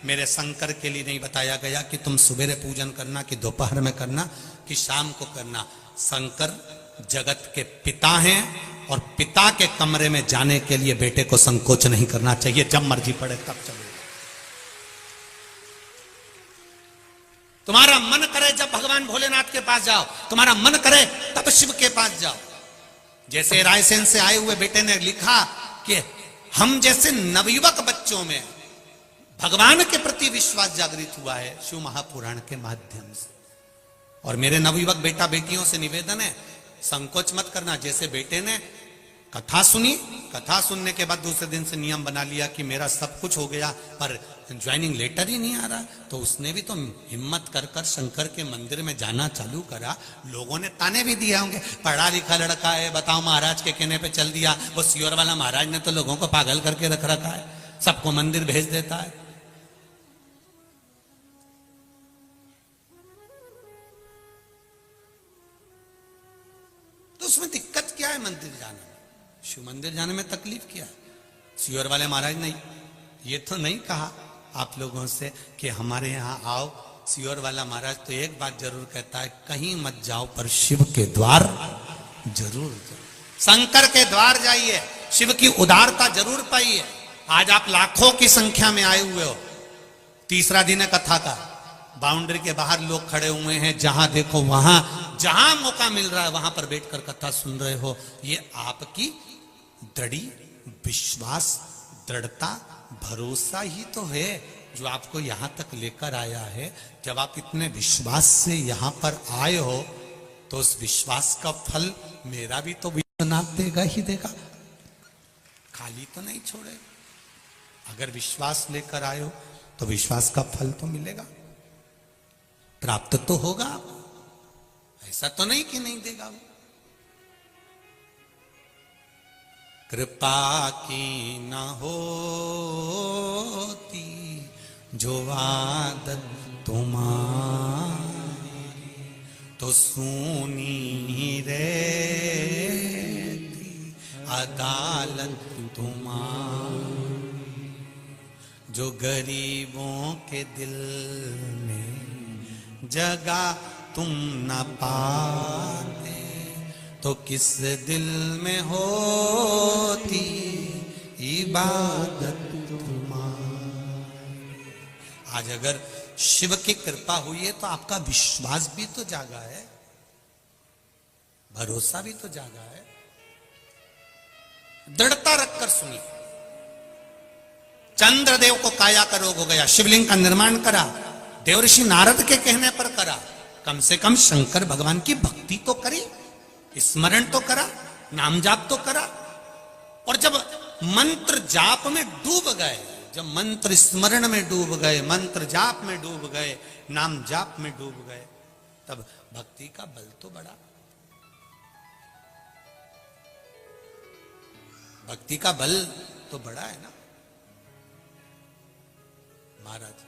मेरे शंकर के लिए नहीं बताया गया कि तुम सुबह पूजन करना, कि दोपहर में करना, कि शाम को करना। शंकर जगत के पिता हैं और पिता के कमरे में जाने के लिए बेटे को संकोच नहीं करना चाहिए, जब मर्जी पड़े तब चलो। तुम्हारा मन करे जब भगवान भोलेनाथ के पास जाओ, तुम्हारा मन करे तब शिव के पास जाओ। जैसे रायसेन से आए हुए बेटे ने लिखा कि हम जैसे नवयुवक बच्चों में भगवान के प्रति विश्वास जागृत हुआ है शिव महापुराण के माध्यम से। और मेरे नवयुवक बेटा बेटियों से निवेदन है, संकोच मत करना। जैसे बेटे ने कथा सुनी, कथा सुनने के बाद दूसरे दिन से नियम बना लिया कि मेरा सब कुछ हो गया पर ज्वाइनिंग लेटर ही नहीं आ रहा, तो उसने भी तो हिम्मत कर कर शंकर के मंदिर में जाना चालू करा। लोगों ने ताने भी दिए होंगे, पढ़ा लिखा लड़का है, बताओ महाराज के कहने पे चल दिया। वो सियोर वाला महाराज ने तो लोगों को पागल करके रख रखा है, सबको मंदिर भेज देता है। तो उसमें दिक्कत क्या है मंदिर जाने में? शिव मंदिर जाने में तकलीफ क्या है? सियोर वाले महाराज ने ये तो नहीं कहा आप लोगों से कि हमारे यहां आओ। सियोर वाला महाराज तो एक बात जरूर कहता है, कहीं मत जाओ पर शिव के द्वार जरूर जाओ, शंकर के द्वार जाइए, शिव की उदारता जरूर पाइए। आज आप लाखों की संख्या में आए हुए हो, तीसरा दिन है कथा का, बाउंड्री के बाहर लोग खड़े हुए हैं, जहां देखो वहां, जहां मौका मिल रहा है वहां पर बैठकर कथा सुन रहे हो। ये आपकी दृढ़ विश्वास, दृढ़ता, भरोसा ही तो है जो आपको यहां तक लेकर आया है। जब आप इतने विश्वास से यहां पर आए हो तो उस विश्वास का फल मेरा भी तो विश्वनाथ देगा ही देगा, खाली तो नहीं छोड़ेगा। अगर विश्वास लेकर आए हो तो विश्वास का फल तो मिलेगा, प्राप्त तो होगा। ऐसा तो नहीं कि नहीं देगा वो। कृपा की न होती जो आदत तुम्हारी तो सूनी रहती अदालत तुम्हारी। जो गरीबों के दिल में जगह तुम न पाते तो किस दिल में होती इबादत तुम्हारी। आज अगर शिव की कृपा हुई है तो आपका विश्वास भी तो जागा है, भरोसा भी तो जागा है। दृढ़ता रखकर सुनिए। चंद्रदेव को काया का रोग हो गया, शिवलिंग का निर्माण करा, देवर्षि नारद के कहने पर करा। कम से कम शंकर भगवान की भक्ति तो करी, स्मरण तो करा, नाम जाप तो करा। और जब मंत्र जाप में डूब गए, जब मंत्र स्मरण में डूब गए, मंत्र जाप में डूब गए, नाम जाप में डूब गए, तब भक्ति का बल तो बढ़ा। भक्ति का बल तो बड़ा है ना महाराज।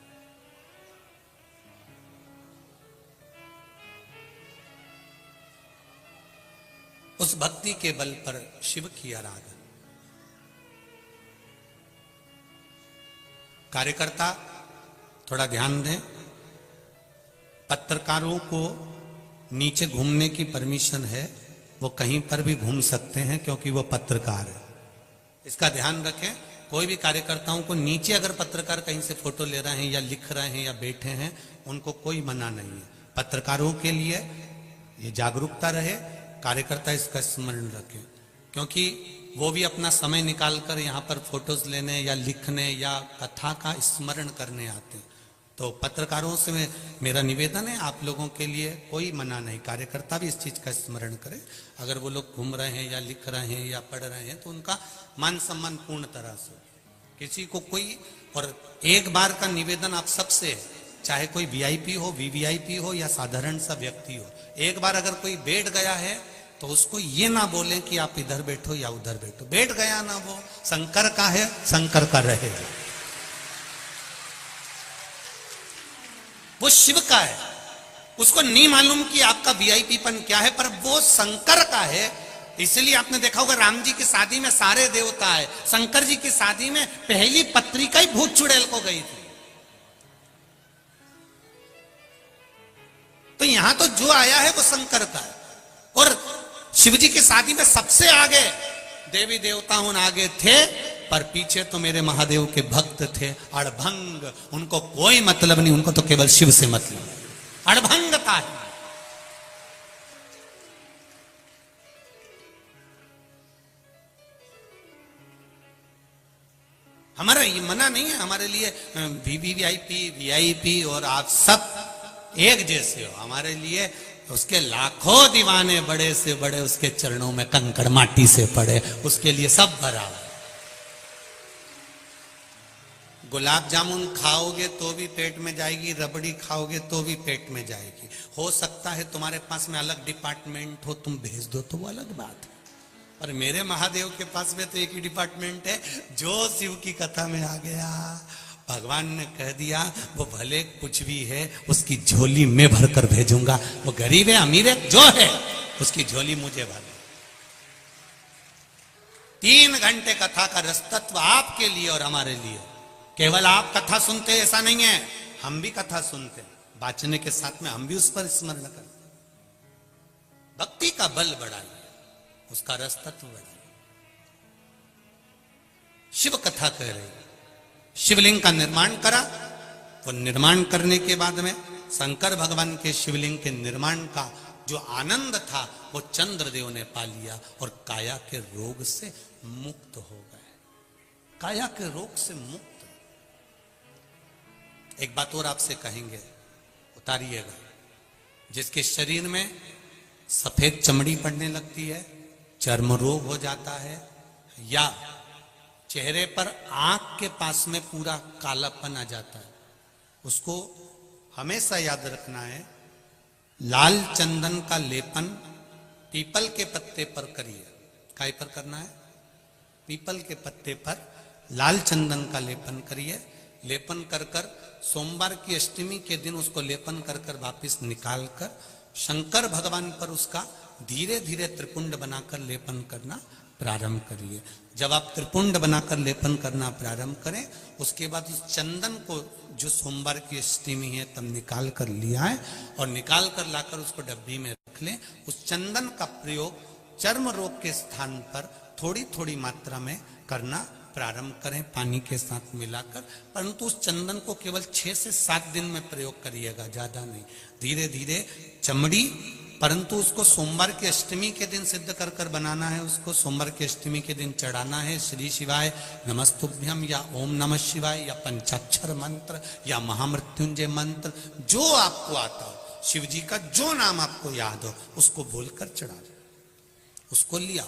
उस भक्ति के बल पर शिव की आराधना। कार्यकर्ता थोड़ा ध्यान दें, पत्रकारों को नीचे घूमने की परमिशन है, वो कहीं पर भी घूम सकते हैं क्योंकि वो पत्रकार है, इसका ध्यान रखें। कोई भी कार्यकर्ताओं को नीचे अगर पत्रकार कहीं से फोटो ले रहे हैं या लिख रहे हैं या बैठे हैं, उनको कोई मना नहीं है। पत्रकारों के लिए ये जागरूकता रहे, कार्यकर्ता इसका स्मरण रखें, क्योंकि वो भी अपना समय निकालकर यहाँ पर फोटोज लेने या लिखने या कथा का स्मरण करने आते हैं। तो पत्रकारों से मेरा निवेदन है, आप लोगों के लिए कोई मना नहीं, कार्यकर्ता भी इस चीज का स्मरण करें। अगर वो लोग घूम रहे हैं या लिख रहे हैं या पढ़ रहे हैं तो उनका मान सम्मान पूर्ण तरह से, किसी को कोई। और एक बार का निवेदन आप सबसे है, चाहे कोई वीआईपी हो, वीवीआईपी हो या साधारण सा व्यक्ति हो, एक बार अगर कोई बैठ गया है तो उसको ये ना बोले कि आप इधर बैठो या उधर बैठो। बैठ गया ना, वो शंकर का है, शंकर का रहेगा, वो शिव का है। उसको नहीं मालूम कि आपका वीआईपीपन क्या है, पर वो शंकर का है। इसलिए आपने देखा होगा राम जी की शादी में सारे देवता है, शंकर जी की शादी में पहली पत्रिका ही भूत चुड़ैल को गई थी। तो यहां तो जो आया है वो शंकर का है। और शिव जी की शादी में सबसे आगे देवी देवता आगे थे, पर पीछे तो मेरे महादेव के भक्त थे अड़भंग। उनको कोई मतलब नहीं, उनको तो केवल शिव से मतलब, अड़भंगता है। हमारा ये मना नहीं है, हमारे लिए वीवीआईपी वीआईपी और आप सब एक जैसे हो। हमारे लिए उसके लाखों दीवाने बड़े से बड़े, उसके चरणों में कंकड़ माटी से पड़े, उसके लिए सब बराबर। गुलाब जामुन खाओगे तो भी पेट में जाएगी, रबड़ी खाओगे तो भी पेट में जाएगी। हो सकता है तुम्हारे पास में अलग डिपार्टमेंट हो, तुम भेज दो तो वो अलग बात है। और मेरे महादेव के पास में तो एक ही डिपार्टमेंट है, जो शिव की कथा में आ गया, भगवान ने कह दिया वो भले कुछ भी है उसकी झोली में भरकर भेजूंगा। वो गरीब है अमीर है जो है, उसकी झोली मुझे भर। 3 घंटे कथा का रसतत्व आपके लिए और हमारे लिए। केवल आप कथा सुनते ऐसा नहीं है, हम भी कथा सुनते, बाचने के साथ में हम भी उस पर स्मरण करते। भक्ति का बल बढ़ाइए, उसका रसतत्व बढ़ाइए। शिव कथा कह रही, शिवलिंग का निर्माण करा। वो निर्माण करने के बाद में शंकर भगवान के शिवलिंग के निर्माण का जो आनंद था वो चंद्रदेव ने पा लिया और काया के रोग से मुक्त हो गए। काया के रोग से मुक्त। एक बात और आपसे कहेंगे, उतारिएगा। जिसके शरीर में सफेद चमड़ी पड़ने लगती है, चर्म रोग हो जाता है, या चेहरे पर आंख के पास में पूरा कालापन आ जाता है, उसको हमेशा याद रखना है, लाल चंदन का लेपन पीपल के पत्ते पर करिए। काय पर करना है? पीपल के पत्ते पर लाल चंदन का लेपन करिए। लेपन कर कर सोमवार की अष्टमी के दिन उसको लेपन कर कर वापिस निकाल कर शंकर भगवान पर उसका धीरे धीरे त्रिपुंड बनाकर लेपन करना प्रारंभ करिए। जब आप त्रिपुंड बनाकर लेपन करना प्रारंभ करें, उसके बाद उस चंदन को जो सोमवार की अष्टमी है तब निकाल कर लिया है और निकाल कर लाकर उसको डब्बी में रख लें। उस चंदन का प्रयोग चर्म रोग के स्थान पर थोड़ी थोड़ी मात्रा में करना प्रारंभ करें पानी के साथ मिलाकर। परंतु उस चंदन को केवल 6 से 7 दिन में प्रयोग करिएगा, ज्यादा नहीं। धीरे धीरे चमड़ी, परंतु उसको सोमवार की अष्टमी के दिन सिद्ध कर कर बनाना है। उसको सोमवार की अष्टमी के दिन चढ़ाना है श्री शिवाय नमस्तुभ्यम या ओम नमः शिवाय या पंचाक्षर मंत्र या महामृत्युंजय मंत्र, जो आपको आता हो, शिव जी का जो नाम आपको याद हो उसको बोलकर चढ़ा दो। उसको लिया,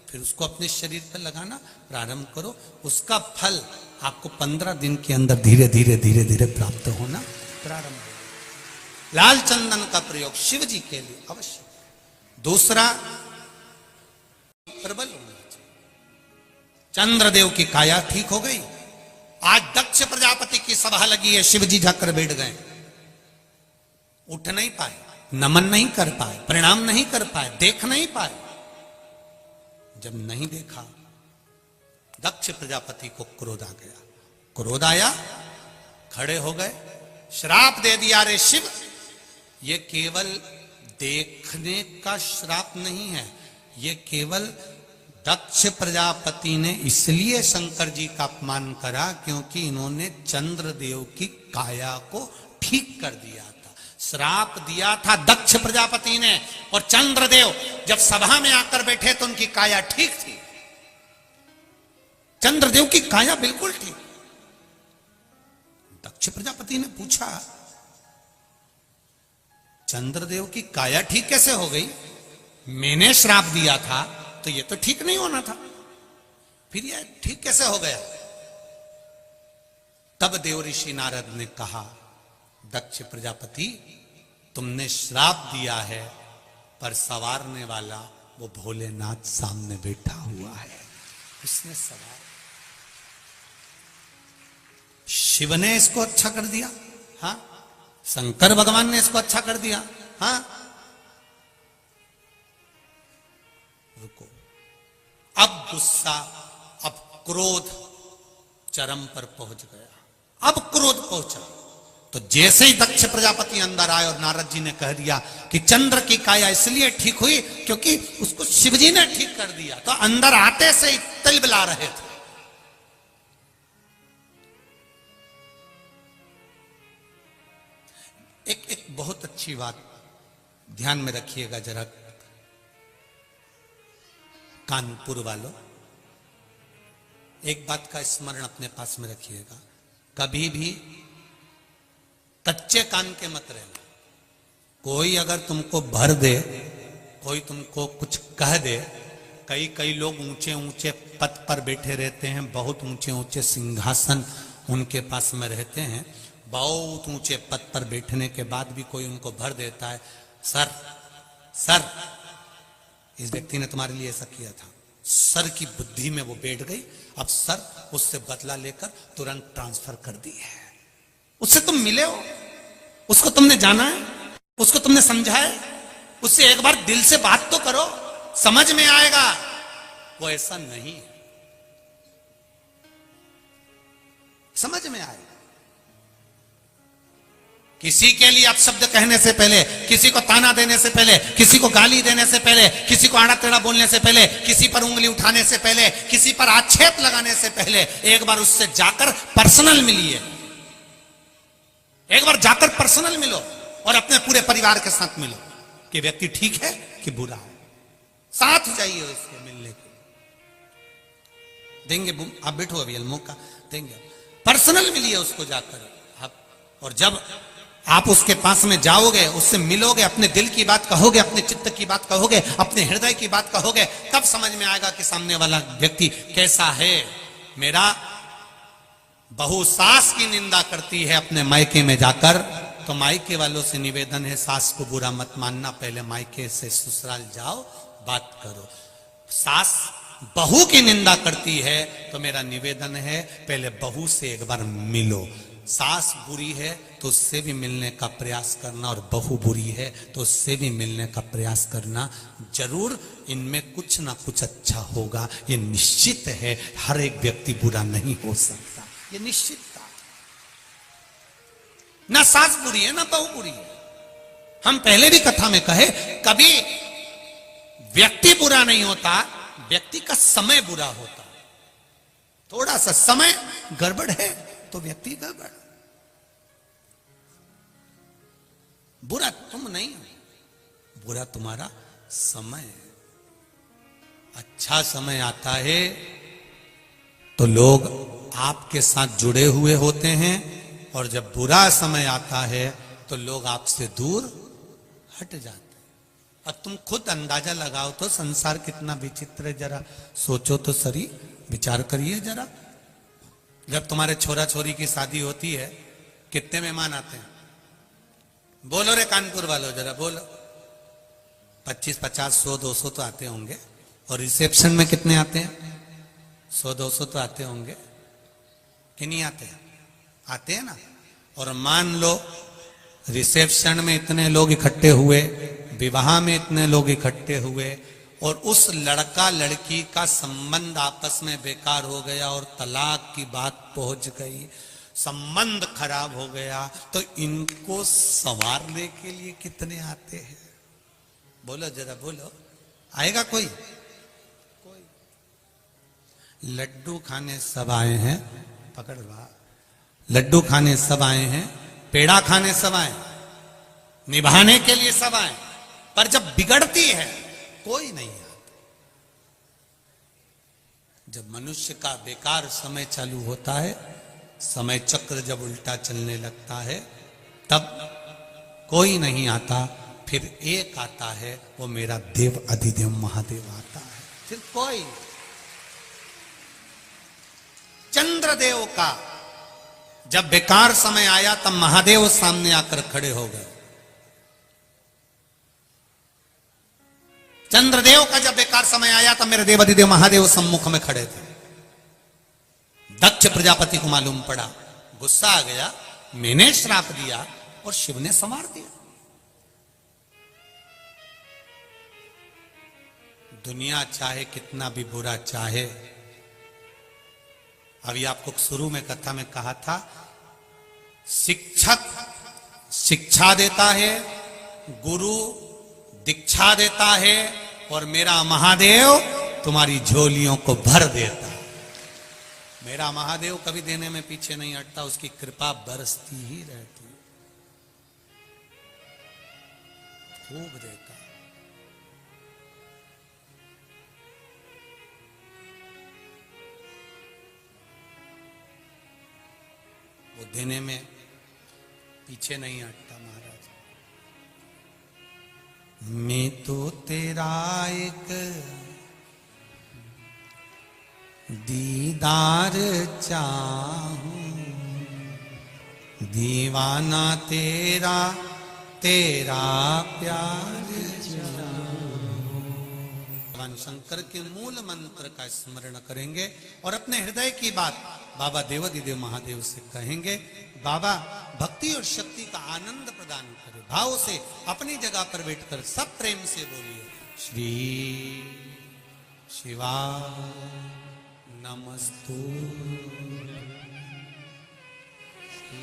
फिर उसको अपने शरीर पर लगाना प्रारंभ करो। उसका फल आपको 15 दिन के अंदर धीरे धीरे धीरे धीरे प्राप्त होना प्रारंभ हो। लाल चंदन का प्रयोग शिव जी के लिए अवश्य। दूसरा, प्रबल होना चाहिए। चंद्रदेव की काया ठीक हो गई। आज दक्ष प्रजापति की सभा लगी है, शिव जी जाकर बैठ गए, उठ नहीं पाए, नमन नहीं कर पाए, प्रणाम नहीं कर पाए, देख नहीं पाए। जब नहीं देखा, दक्ष प्रजापति को क्रोध आ गया। क्रोध आया, खड़े हो गए, श्राप दे दिया, रे शिव, ये केवल देखने का श्राप नहीं है, ये केवल दक्ष प्रजापति ने इसलिए शंकर जी का अपमान करा क्योंकि इन्होंने चंद्रदेव की काया को ठीक कर दिया था। श्राप दिया था दक्ष प्रजापति ने, और चंद्रदेव जब सभा में आकर बैठे तो उनकी काया ठीक थी। चंद्रदेव की काया बिल्कुल ठीक। दक्ष प्रजापति ने पूछा, चंद्रदेव की काया ठीक कैसे हो गई? मैंने श्राप दिया था तो ये तो ठीक नहीं होना था, फिर ये ठीक कैसे हो गया? तब देव ऋषि नारद ने कहा, दक्ष प्रजापति, तुमने श्राप दिया है, पर सवारने वाला वो भोलेनाथ सामने बैठा हुआ है, उसने सवार। शिव ने इसको अच्छा कर दिया, हाँ, शंकर भगवान ने इसको अच्छा कर दिया, हाँ। रुको, अब गुस्सा, अब क्रोध चरम पर पहुंच गया। अब क्रोध पहुंचा तो जैसे ही दक्ष प्रजापति अंदर आए और नारद जी ने कह दिया कि चंद्र की काया इसलिए ठीक हुई क्योंकि उसको शिवजी ने ठीक कर दिया, तो अंदर आते से ही तिलबिला रहे थे। एक बहुत अच्छी बात ध्यान में रखिएगा जरा, कानपुर वालों, एक बात का स्मरण अपने पास में रखिएगा, कभी भी कच्चे कान के मत रहना। कोई अगर तुमको भर दे, कोई तुमको कुछ कह दे, कई लोग ऊंचे ऊंचे पद पर बैठे रहते हैं, बहुत ऊंचे ऊंचे सिंहासन उनके पास में रहते हैं, बहुत ऊंचे पद पर बैठने के बाद भी कोई उनको भर देता है, सर इस व्यक्ति ने तुम्हारे लिए ऐसा किया था, सर की बुद्धि में वो बैठ गई, अब सर उससे बदला लेकर तुरंत ट्रांसफर कर दी है। उससे तुम मिले हो, उसको तुमने जाना है, उसको तुमने समझा है, उससे एक बार दिल से बात तो करो, समझ में आएगा। वो ऐसा नहीं है, समझ में आएगा। किसी के लिए अपशब्द कहने से पहले, किसी को ताना देने से पहले, किसी को गाली देने से पहले, किसी को आड़ा टेढ़ा बोलने से पहले, किसी पर उंगली उठाने से पहले, किसी पर आक्षेप लगाने से पहले एक बार उससे जाकर पर्सनल मिलिए, एक बार जाकर पर्सनल मिलो और अपने पूरे परिवार के साथ मिलो कि व्यक्ति ठीक है कि बुरा है, साथ जाइए उसके मिलने के। देंगे आप बैठो अभी मौका देंगे, पर्सनल मिलिए उसको जाकर आप, और जब आप उसके पास में जाओगे, उससे मिलोगे, अपने दिल की बात कहोगे, अपने चित्त की बात कहोगे, अपने हृदय की बात कहोगे, तब समझ में आएगा कि सामने वाला व्यक्ति कैसा है। मेरा बहू सास की निंदा करती है अपने मायके में जाकर, तो मायके वालों से निवेदन है, सास को बुरा मत मानना, पहले मायके से ससुराल जाओ, बात करो। सास बहू की निंदा करती है तो मेरा निवेदन है पहले बहू से एक बार मिलो। सास बुरी है तो उससे भी मिलने का प्रयास करना, और बहू बुरी है तो उससे भी मिलने का प्रयास करना। जरूर इनमें कुछ ना कुछ अच्छा होगा, ये निश्चित है। हर एक व्यक्ति बुरा नहीं हो सकता, ये निश्चित था। ना सास बुरी है ना बहू बुरी है। हम पहले भी कथा में कहे, कभी व्यक्ति बुरा नहीं होता, व्यक्ति का समय बुरा होता। थोड़ा सा समय गड़बड़ है तो व्यक्ति गड़बड़। बुरा तुम नहीं हो, बुरा तुम्हारा समय है। अच्छा समय आता है तो लोग आपके साथ जुड़े हुए होते हैं, और जब बुरा समय आता है तो लोग आपसे दूर हट जाते हैं। और तुम खुद अंदाजा लगाओ तो संसार कितना विचित्र है, जरा सोचो तो सही, विचार करिए जरा। जब तुम्हारे छोरा छोरी की शादी होती है कितने मेहमान आते हैं? बोलो रे कानपुर वालों, जरा बोलो। 25, 50, 100, 200 तो आते होंगे। और रिसेप्शन में कितने आते हैं? 100, 200 तो आते होंगे कि नहीं आते हैं? आते हैं ना। और मान लो रिसेप्शन में इतने लोग इकट्ठे हुए, विवाह में इतने लोग इकट्ठे हुए, और उस लड़का लड़की का संबंध आपस में बेकार हो गया और तलाक की बात पहुंच गई, संबंध खराब हो गया, तो इनको संवारने के लिए कितने आते हैं? बोलो जरा बोलो, आएगा कोई? कोई। लड्डू खाने सब आए हैं, पकड़ ला। लड्डू खाने सब आए हैं, पेड़ा खाने सब आए, निभाने के लिए सब आए, पर जब बिगड़ती है कोई नहीं आता। जब मनुष्य का बेकार समय चालू होता है, समय चक्र जब उल्टा चलने लगता है, तब कोई नहीं आता। फिर एक आता है, वो मेरा देव अधिदेव महादेव आता है। फिर कोई चंद्रदेव का जब बेकार समय आया तब महादेव सामने आकर खड़े हो गए। चंद्रदेव का जब बेकार समय आया तब मेरे देव अधिदेव महादेव सम्मुख में खड़े थे। दक्ष प्रजापति को मालूम पड़ा, गुस्सा आ गया, मैंने श्राप दिया और शिव ने संवार दिया। दुनिया चाहे कितना भी बुरा चाहे, अभी आपको शुरू में कथा में कहा था, शिक्षक शिक्षा देता है, गुरु दीक्षा देता है, और मेरा महादेव तुम्हारी झोलियों को भर देता है। मेरा महादेव कभी देने में पीछे नहीं हटता, उसकी कृपा बरसती ही रहती है, खूब देता। वो देने में पीछे नहीं हटता महाराज। मैं तो तेरा एक दीदार चाहूं, दीवाना तेरा तेरा प्यार चाहूं। भगवान शंकर के मूल मंत्र का स्मरण करेंगे और अपने हृदय की बात बाबा देवाधिदेव महादेव से कहेंगे। बाबा भक्ति और शक्ति का आनंद प्रदान करे। भाव से अपनी जगह पर बैठकर सब प्रेम से बोलिए, श्री शिवा नमस्तु,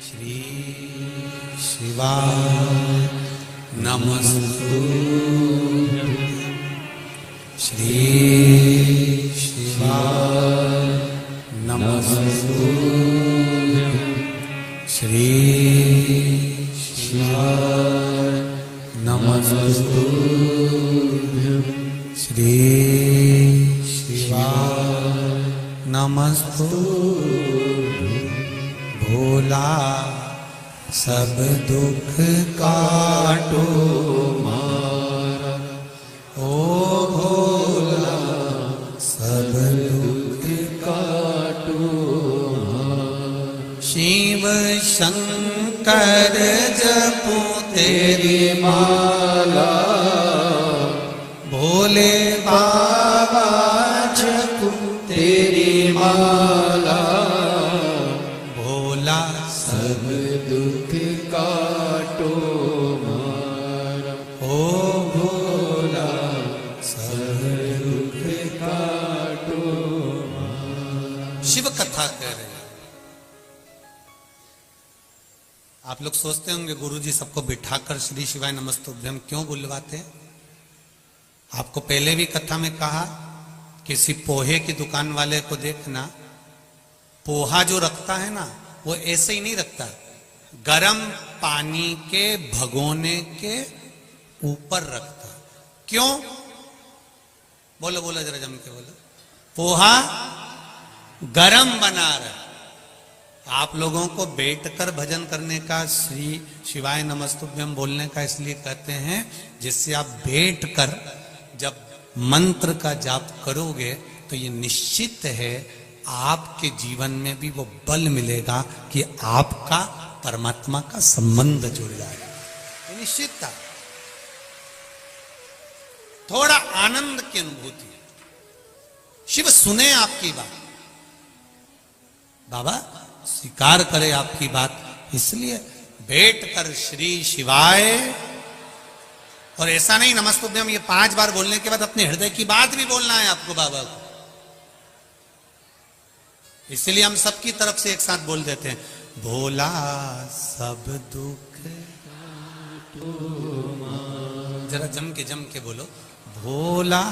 श्री शिवा नमस्तु, श्री शिवा नमस्तु, श्री शिवा नमस्तु, श्री शिवा नमस्तु। भोला सब दुख काटो मारा, ओ भोला सब दुख काटो मारा। शिव शंकर जपो तेरी माला, भोले बाबा जपो आप लोग सोचते होंगे गुरुजी सबको बिठाकर श्री शिवाय नमस्तुभ्यम क्यों बुलवाते हैं? आपको पहले भी कथा में कहा, किसी पोहे की दुकान वाले को देखना, पोहा जो रखता है ना वो ऐसे ही नहीं रखता, गरम पानी के भगोने के ऊपर रखता। क्यों? बोलो बोलो जरा जम के बोलो। पोहा गरम बना रहा। आप लोगों को बैठकर भजन करने का, श्री शिवाय नमस्तुभ्यम बोलने का इसलिए कहते हैं जिससे आप बैठकर जब मंत्र का जाप करोगे तो ये निश्चित है आपके जीवन में भी वो बल मिलेगा कि आपका परमात्मा का संबंध जुड़ जाएगा। ये निश्चित था। थोड़ा आनंद की अनुभूति है। शिव सुने आपकी बात, बाबा स्वीकार करे आपकी बात, इसलिए बैठकर श्री शिवाय, और ऐसा नहीं नमस्तुभ्यम ये 5 बार बोलने के बाद अपने हृदय की बात भी बोलना है आपको बाबा को। इसलिए हम सबकी तरफ से एक साथ बोल देते हैं, भोला सब दुख, जरा जम के बोलो, भोला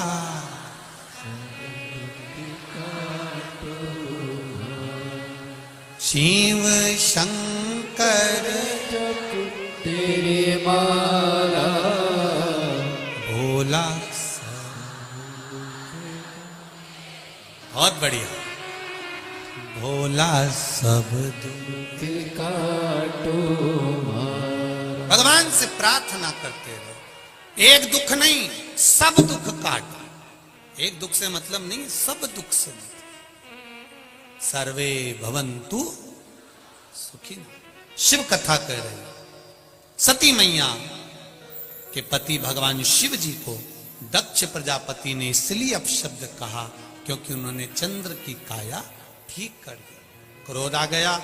शिव शंकर तेरे माला भोला। बहुत बढ़िया। भोला सब दुख काटो भगवान से प्रार्थना करते रहो, एक दुख नहीं सब दुख काट। एक दुख से मतलब नहीं, सब दुख से मतलब। सर्वे भवन्तु सुखी। शिव कथा कह रही। सती मैया के पति भगवान शिव जी को दक्ष प्रजापति ने इसलिए अपशब्द कहा क्योंकि उन्होंने चंद्र की काया ठीक कर दी। क्रोध आ गया,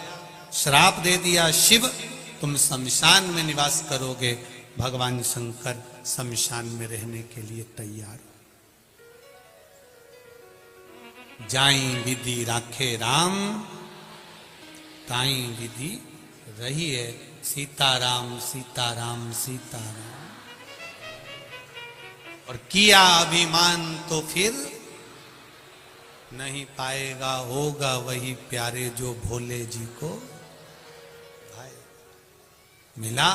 श्राप दे दिया, शिव तुम शमशान में निवास करोगे। भगवान शंकर शमशान में रहने के लिए तैयार हो। जाई विधि राखे राम, ताई विधि रही है सीताराम सीताराम सीताराम। और किया अभिमान तो फिर नहीं पाएगा, होगा वही प्यारे जो भोले जी को भाई। मिला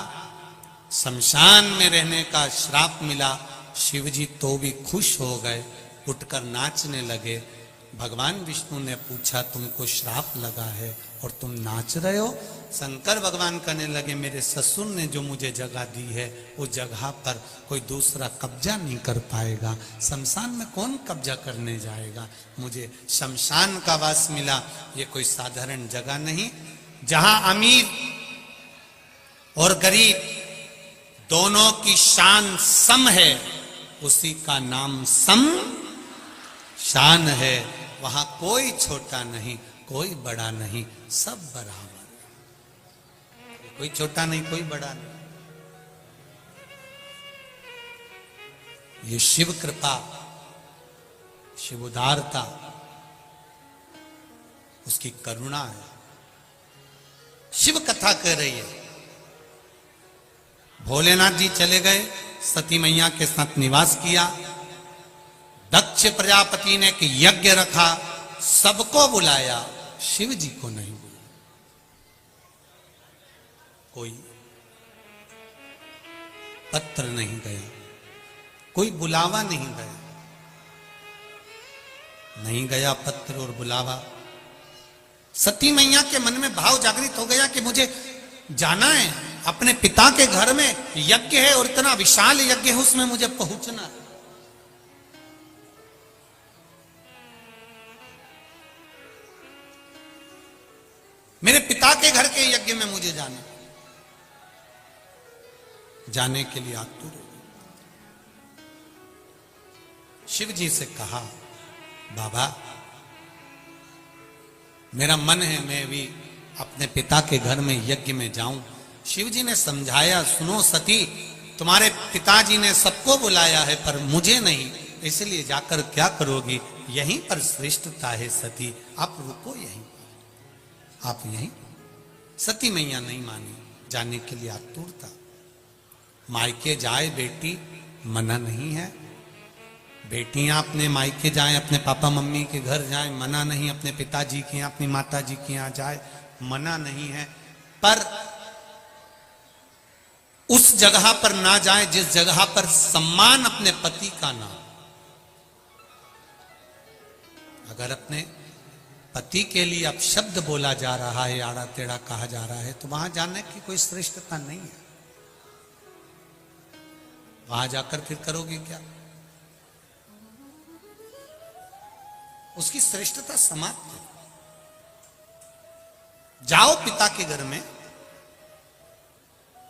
शमशान में रहने का श्राप मिला। शिव जी तो भी खुश हो गए, उठकर नाचने लगे। भगवान विष्णु ने पूछा तुमको श्राप लगा है और तुम नाच रहे हो? शंकर भगवान कहने लगे मेरे ससुर ने जो मुझे जगह दी है उस जगह पर कोई दूसरा कब्जा नहीं कर पाएगा। शमशान में कौन कब्जा करने जाएगा? मुझे शमशान का वास मिला। ये कोई साधारण जगह नहीं, जहां अमीर और गरीब दोनों की शान सम है, उसी का नाम सम शान है। वहां कोई छोटा नहीं, कोई बड़ा नहीं, सब बराबर। कोई छोटा नहीं, कोई बड़ा नहीं। ये शिव कृपा, शिव उदारता, उसकी करुणा है। शिव कथा कह रही है। भोलेनाथ जी चले गए, सती मैया के साथ निवास किया। दक्ष प्रजापति ने एक यज्ञ रखा, सबको बुलाया, शिव जी को नहीं बुलाया। कोई पत्र नहीं गया, कोई बुलावा नहीं गया, नहीं गया पत्र और बुलावा। सती मैया के मन में भाव जागृत हो गया कि मुझे जाना है, अपने पिता के घर में यज्ञ है और इतना विशाल यज्ञ है, उसमें मुझे पहुंचना है। मेरे पिता के घर के यज्ञ में मुझे जाने के लिए आतुर हो। शिव जी से कहा बाबा मेरा मन है मैं भी अपने पिता के घर में यज्ञ में जाऊं। शिव जी ने समझाया, सुनो सती, तुम्हारे पिताजी ने सबको बुलाया है पर मुझे नहीं, इसलिए जाकर क्या करोगी? यहीं पर श्रेष्ठता है सती, आप रुको यहीं, आप यहीं। सती मैया नहीं मानी, जाने के लिए आतुर था। मायके जाए बेटी मना नहीं है, बेटियां अपने मायके जाएं, अपने पापा मम्मी के घर जाएं, मना नहीं, अपने पिताजी के यहाँ अपनी माता जी के यहाँ जाए, मना नहीं है, पर उस जगह पर ना जाए जिस जगह पर सम्मान अपने पति का ना। अगर अपने पति के लिए अपशब्द बोला जा रहा है, आड़ा टेढ़ा कहा जा रहा है, तो वहां जाने की कोई श्रेष्ठता नहीं है। वहां जाकर फिर करोगे क्या? उसकी श्रेष्ठता समाप्त है। जाओ पिता के घर में,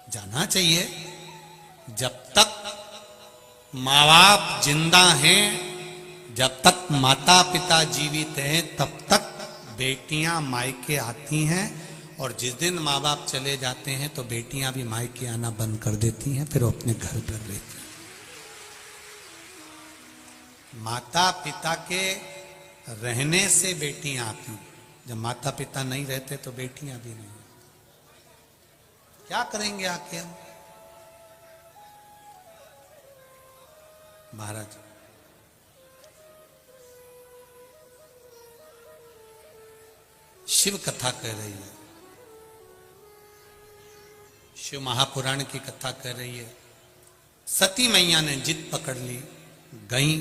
जाना चाहिए। जब तक माँ बाप जिंदा हैं, जब तक माता पिता जीवित हैं, तब तक बेटियां मायके आती हैं, और जिस दिन माँ बाप चले जाते हैं तो बेटियां भी मायके आना बंद कर देती हैं, फिर वो अपने घर पर रहती हैं। माता पिता के रहने से बेटियां आती, जब माता पिता नहीं रहते तो बेटियां भी नहीं। क्या करेंगे आके हम? महाराज शिव कथा कह रही है, शिव महापुराण की कथा कह रही है। सती मैया ने जिद पकड़ ली, गई,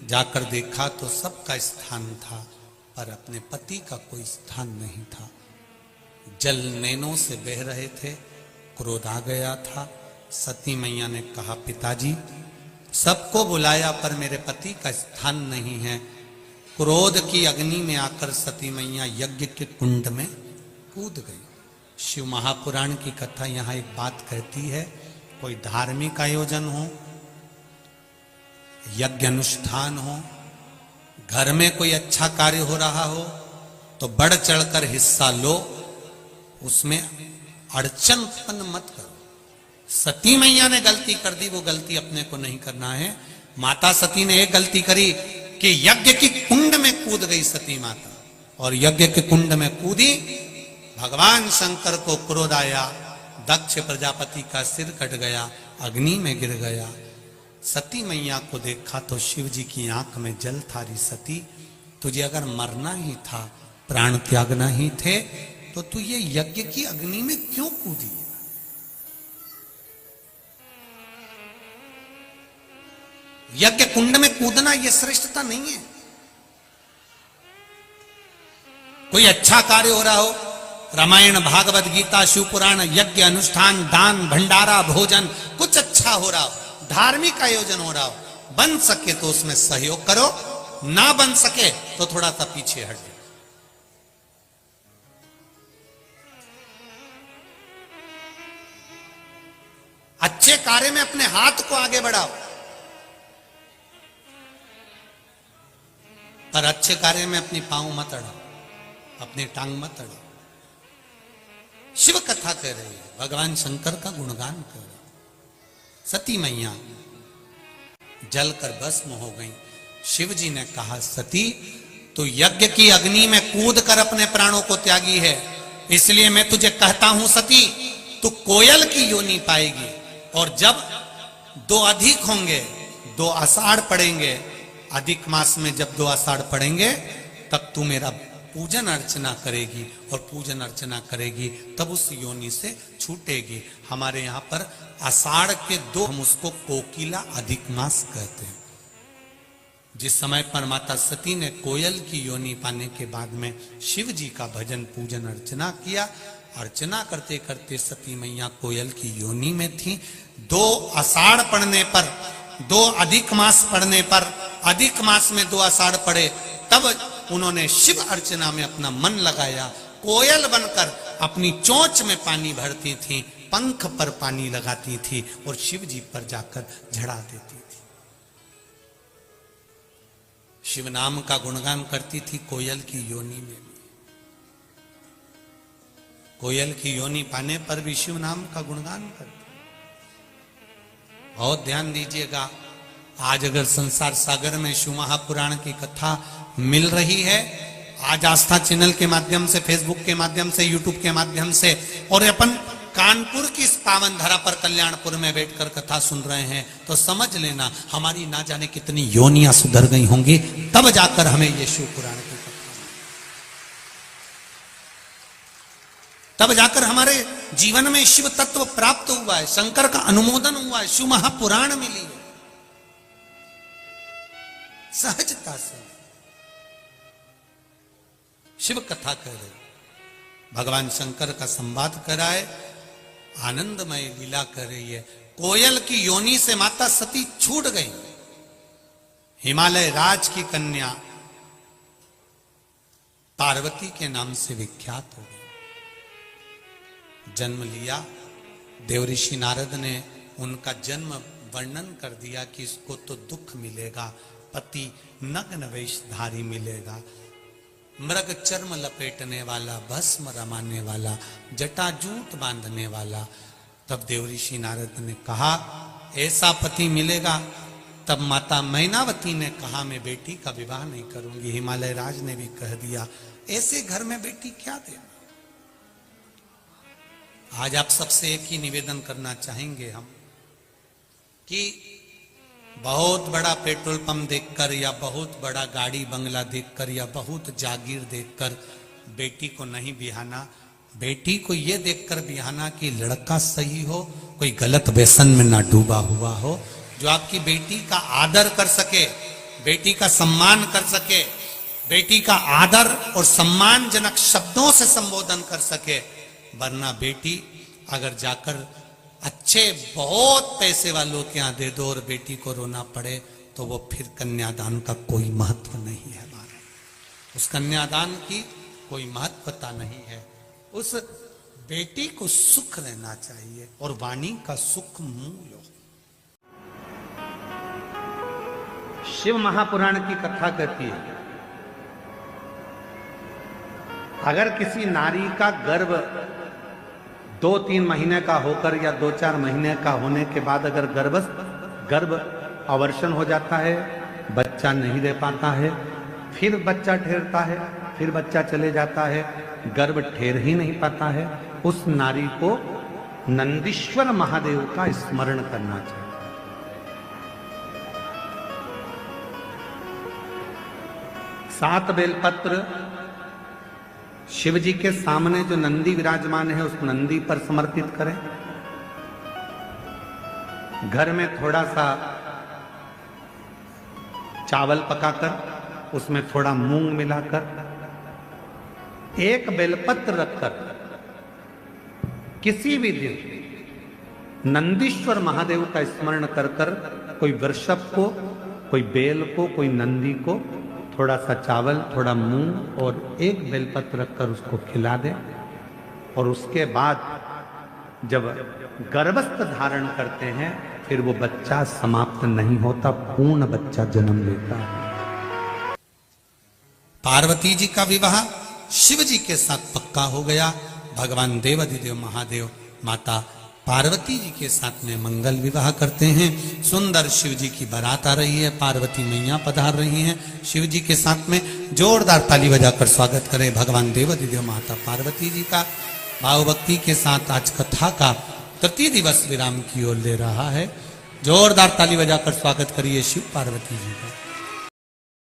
जाकर देखा तो सबका स्थान था, पर अपने पति का कोई स्थान नहीं था। जल नैनों से बह रहे थे, क्रोध आ गया था। सती मैया ने कहा, पिताजी सबको बुलाया पर मेरे पति का स्थान नहीं है। क्रोध की अग्नि में आकर सती मैया यज्ञ के कुंड में कूद गई। शिव महापुराण की कथा यहां एक बात कहती है, कोई धार्मिक आयोजन हो, यज्ञ अनुष्ठान हो, घर में कोई अच्छा कार्य हो रहा हो, तो बढ़ चढ़कर हिस्सा लो, उसमें अड़चन उत्पन्न मत करो। सती मैया ने गलती कर दी, वो गलती अपने को नहीं करना है। माता सती ने एक गलती करी कि यज्ञ की कुंड में कूद गई सती माता, और यज्ञ के कुंड में कूदी, भगवान शंकर को क्रोध आया, दक्ष प्रजापति का सिर कट गया, अग्नि में गिर गया। सती मैया को देखा तो शिव जी की आंख में जल था। री सती, तुझे अगर मरना ही था, प्राण त्यागना ही थे, तो तू ये यज्ञ की अग्नि में क्यों कूदी? यज्ञ कुंड में कूदना यह श्रेष्ठता नहीं है। कोई अच्छा कार्य हो रहा हो, रामायण भागवत गीता शिव पुराण यज्ञ अनुष्ठान दान भंडारा भोजन कुछ अच्छा हो रहा हो, धार्मिक आयोजन हो रहा हो, बन सके तो उसमें सहयोग करो, ना बन सके तो थोड़ा सा पीछे हट जाओ। अच्छे कार्य में अपने हाथ को आगे बढ़ाओ, पर अच्छे कार्य में अपनी पांव मत अड़ाओ, अपनी टांग मत अड़ाओ। शिव कथा कह रही है, भगवान शंकर का गुणगान कर रही है। सती मैया जलकर भस्म हो गई। शिव जी ने कहा, सती तू यज्ञ की अग्नि में कूद कर अपने प्राणों को त्यागी है, इसलिए मैं तुझे कहता हूं सती, तू कोयल की योनि पाएगी। और जब 2 अधिक होंगे, 2 आषाढ़ पड़ेंगे, अधिक मास में जब 2 आषाढ़ पड़ेंगे, तब तू मेरा पूजन अर्चना करेगी, और पूजन अर्चना करेगी तब उस योनि से छूटेगी। हमारे यहाँ पर आषाढ़ के 2, हम उसको कोकिला अधिक मास कहते हैं। जिस समय पर माता सती ने कोयल की योनि पाने के बाद में शिव जी का भजन पूजन अर्चना किया, अर्चना करते करते सती मैया कोयल की योनि में थी। 2 आषाढ़ पड़ने पर, 2 अधिक मास पड़ने पर, अधिक मास में 2 आषाढ़ पड़े, तब उन्होंने शिव अर्चना में अपना मन लगाया। कोयल बनकर अपनी चोंच में पानी भरती थी, पंख पर पानी लगाती थी और शिव जी पर जाकर झड़ा देती थी। शिव नाम का गुणगान करती थी कोयल की योनि में भी। कोयल की योनि पाने पर भी शिव नाम का गुणगान करती। बहुत ध्यान दीजिएगा, आज अगर संसार सागर में शिव महापुराण की कथा मिल रही है, आज आस्था चैनल के माध्यम से, फेसबुक के माध्यम से, यूट्यूब के माध्यम से, और अपन कानपुर की इस पावन धरा पर कल्याणपुर में बैठकर कथा सुन रहे हैं तो समझ लेना हमारी ना जाने कितनी योनियां सुधर गई होंगी, तब जाकर हमें ये शिव पुराण की कथा, तब जाकर हमारे जीवन में शिव तत्व प्राप्त हुआ है, शंकर का अनुमोदन हुआ है, शिव महापुराण मिली है सहजता से। शिव कथा कह रहे, भगवान शंकर का संवाद कराए, आनंदमय लीला कर रही है। कोयल की योनि से माता सती छूट गई, हिमालय राज की कन्या पार्वती के नाम से विख्यात हो गई। जन्म लिया, देवऋषि नारद ने उनका जन्म वर्णन कर दिया कि इसको तो दुख मिलेगा, पति नग्न वेशधारी मिलेगा, मृग चर्म लपेटने वाला, भस्म रमाने वाला, जटाजूट बांधने वाला। तब देवऋषि नारद ने कहा ऐसा पति मिलेगा। तब माता मैनावती ने कहा मैं बेटी का विवाह नहीं करूंगी। हिमालय राज ने भी कह दिया ऐसे घर में बेटी क्या देना। आज आप सबसे एक ही निवेदन करना चाहेंगे हम कि बहुत बड़ा पेट्रोल पंप देखकर या बहुत बड़ा गाड़ी बंगला देखकर या बहुत जागीर देखकर बेटी को नहीं बिहाना। बेटी को यह देखकर बिहाना कि लड़का सही हो, कोई गलत व्यसन में ना डूबा हुआ हो, जो आपकी बेटी का आदर कर सके, बेटी का सम्मान कर सके, बेटी का आदर और सम्मानजनक शब्दों से संबोधन कर सके। वरना बेटी अगर जाकर अच्छे बहुत पैसे वालों के यहाँ दे दो और बेटी को रोना पड़े तो वो फिर कन्यादान का कोई महत्व नहीं है। उस कन्यादान की कोई महत्वता नहीं है। उस बेटी को सुख रहना चाहिए और वाणी का सुख मूल हो। शिव महापुराण की कथा कहती है अगर किसी नारी का गर्भ 2-3 महीने का होकर या 2-4 महीने का होने के बाद अगर गर्भ अवर्षण हो जाता है, बच्चा नहीं दे पाता है, फिर बच्चा ठहरता है, फिर बच्चा चले जाता है, गर्भ ठहर ही नहीं पाता है, उस नारी को नंदीश्वर महादेव का स्मरण करना चाहिए। सात बेलपत्र शिव जी के सामने जो नंदी विराजमान है उस नंदी पर समर्पित करें। घर में थोड़ा सा चावल पकाकर उसमें थोड़ा मूंग मिलाकर एक बेलपत्र रखकर किसी भी दिन नंदीश्वर महादेव का स्मरण कर कर कोई वृषभ को, कोई बेल को, कोई नंदी को थोड़ा सा चावल, थोड़ा मूंग और एक बेलपत्र रखकर उसको खिला दे। और उसके बाद जब गर्भस्थ धारण करते हैं फिर वो बच्चा समाप्त नहीं होता, पूर्ण बच्चा जन्म लेता है। पार्वती जी का विवाह शिव जी के साथ पक्का हो गया। भगवान देवाधिदेव महादेव माता पार्वती जी के साथ में मंगल विवाह करते हैं। सुंदर शिव जी की बारात आ रही है, पार्वती मैया पधार रही हैं शिव जी के साथ में। जोरदार ताली बजाकर स्वागत करें भगवान देवाधिदेव माता पार्वती जी का। भाव भक्ति के साथ आज कथा का तृतीय दिवस विराम की ओर ले रहा है। जोरदार ताली बजाकर स्वागत करिए शिव पार्वती जी का।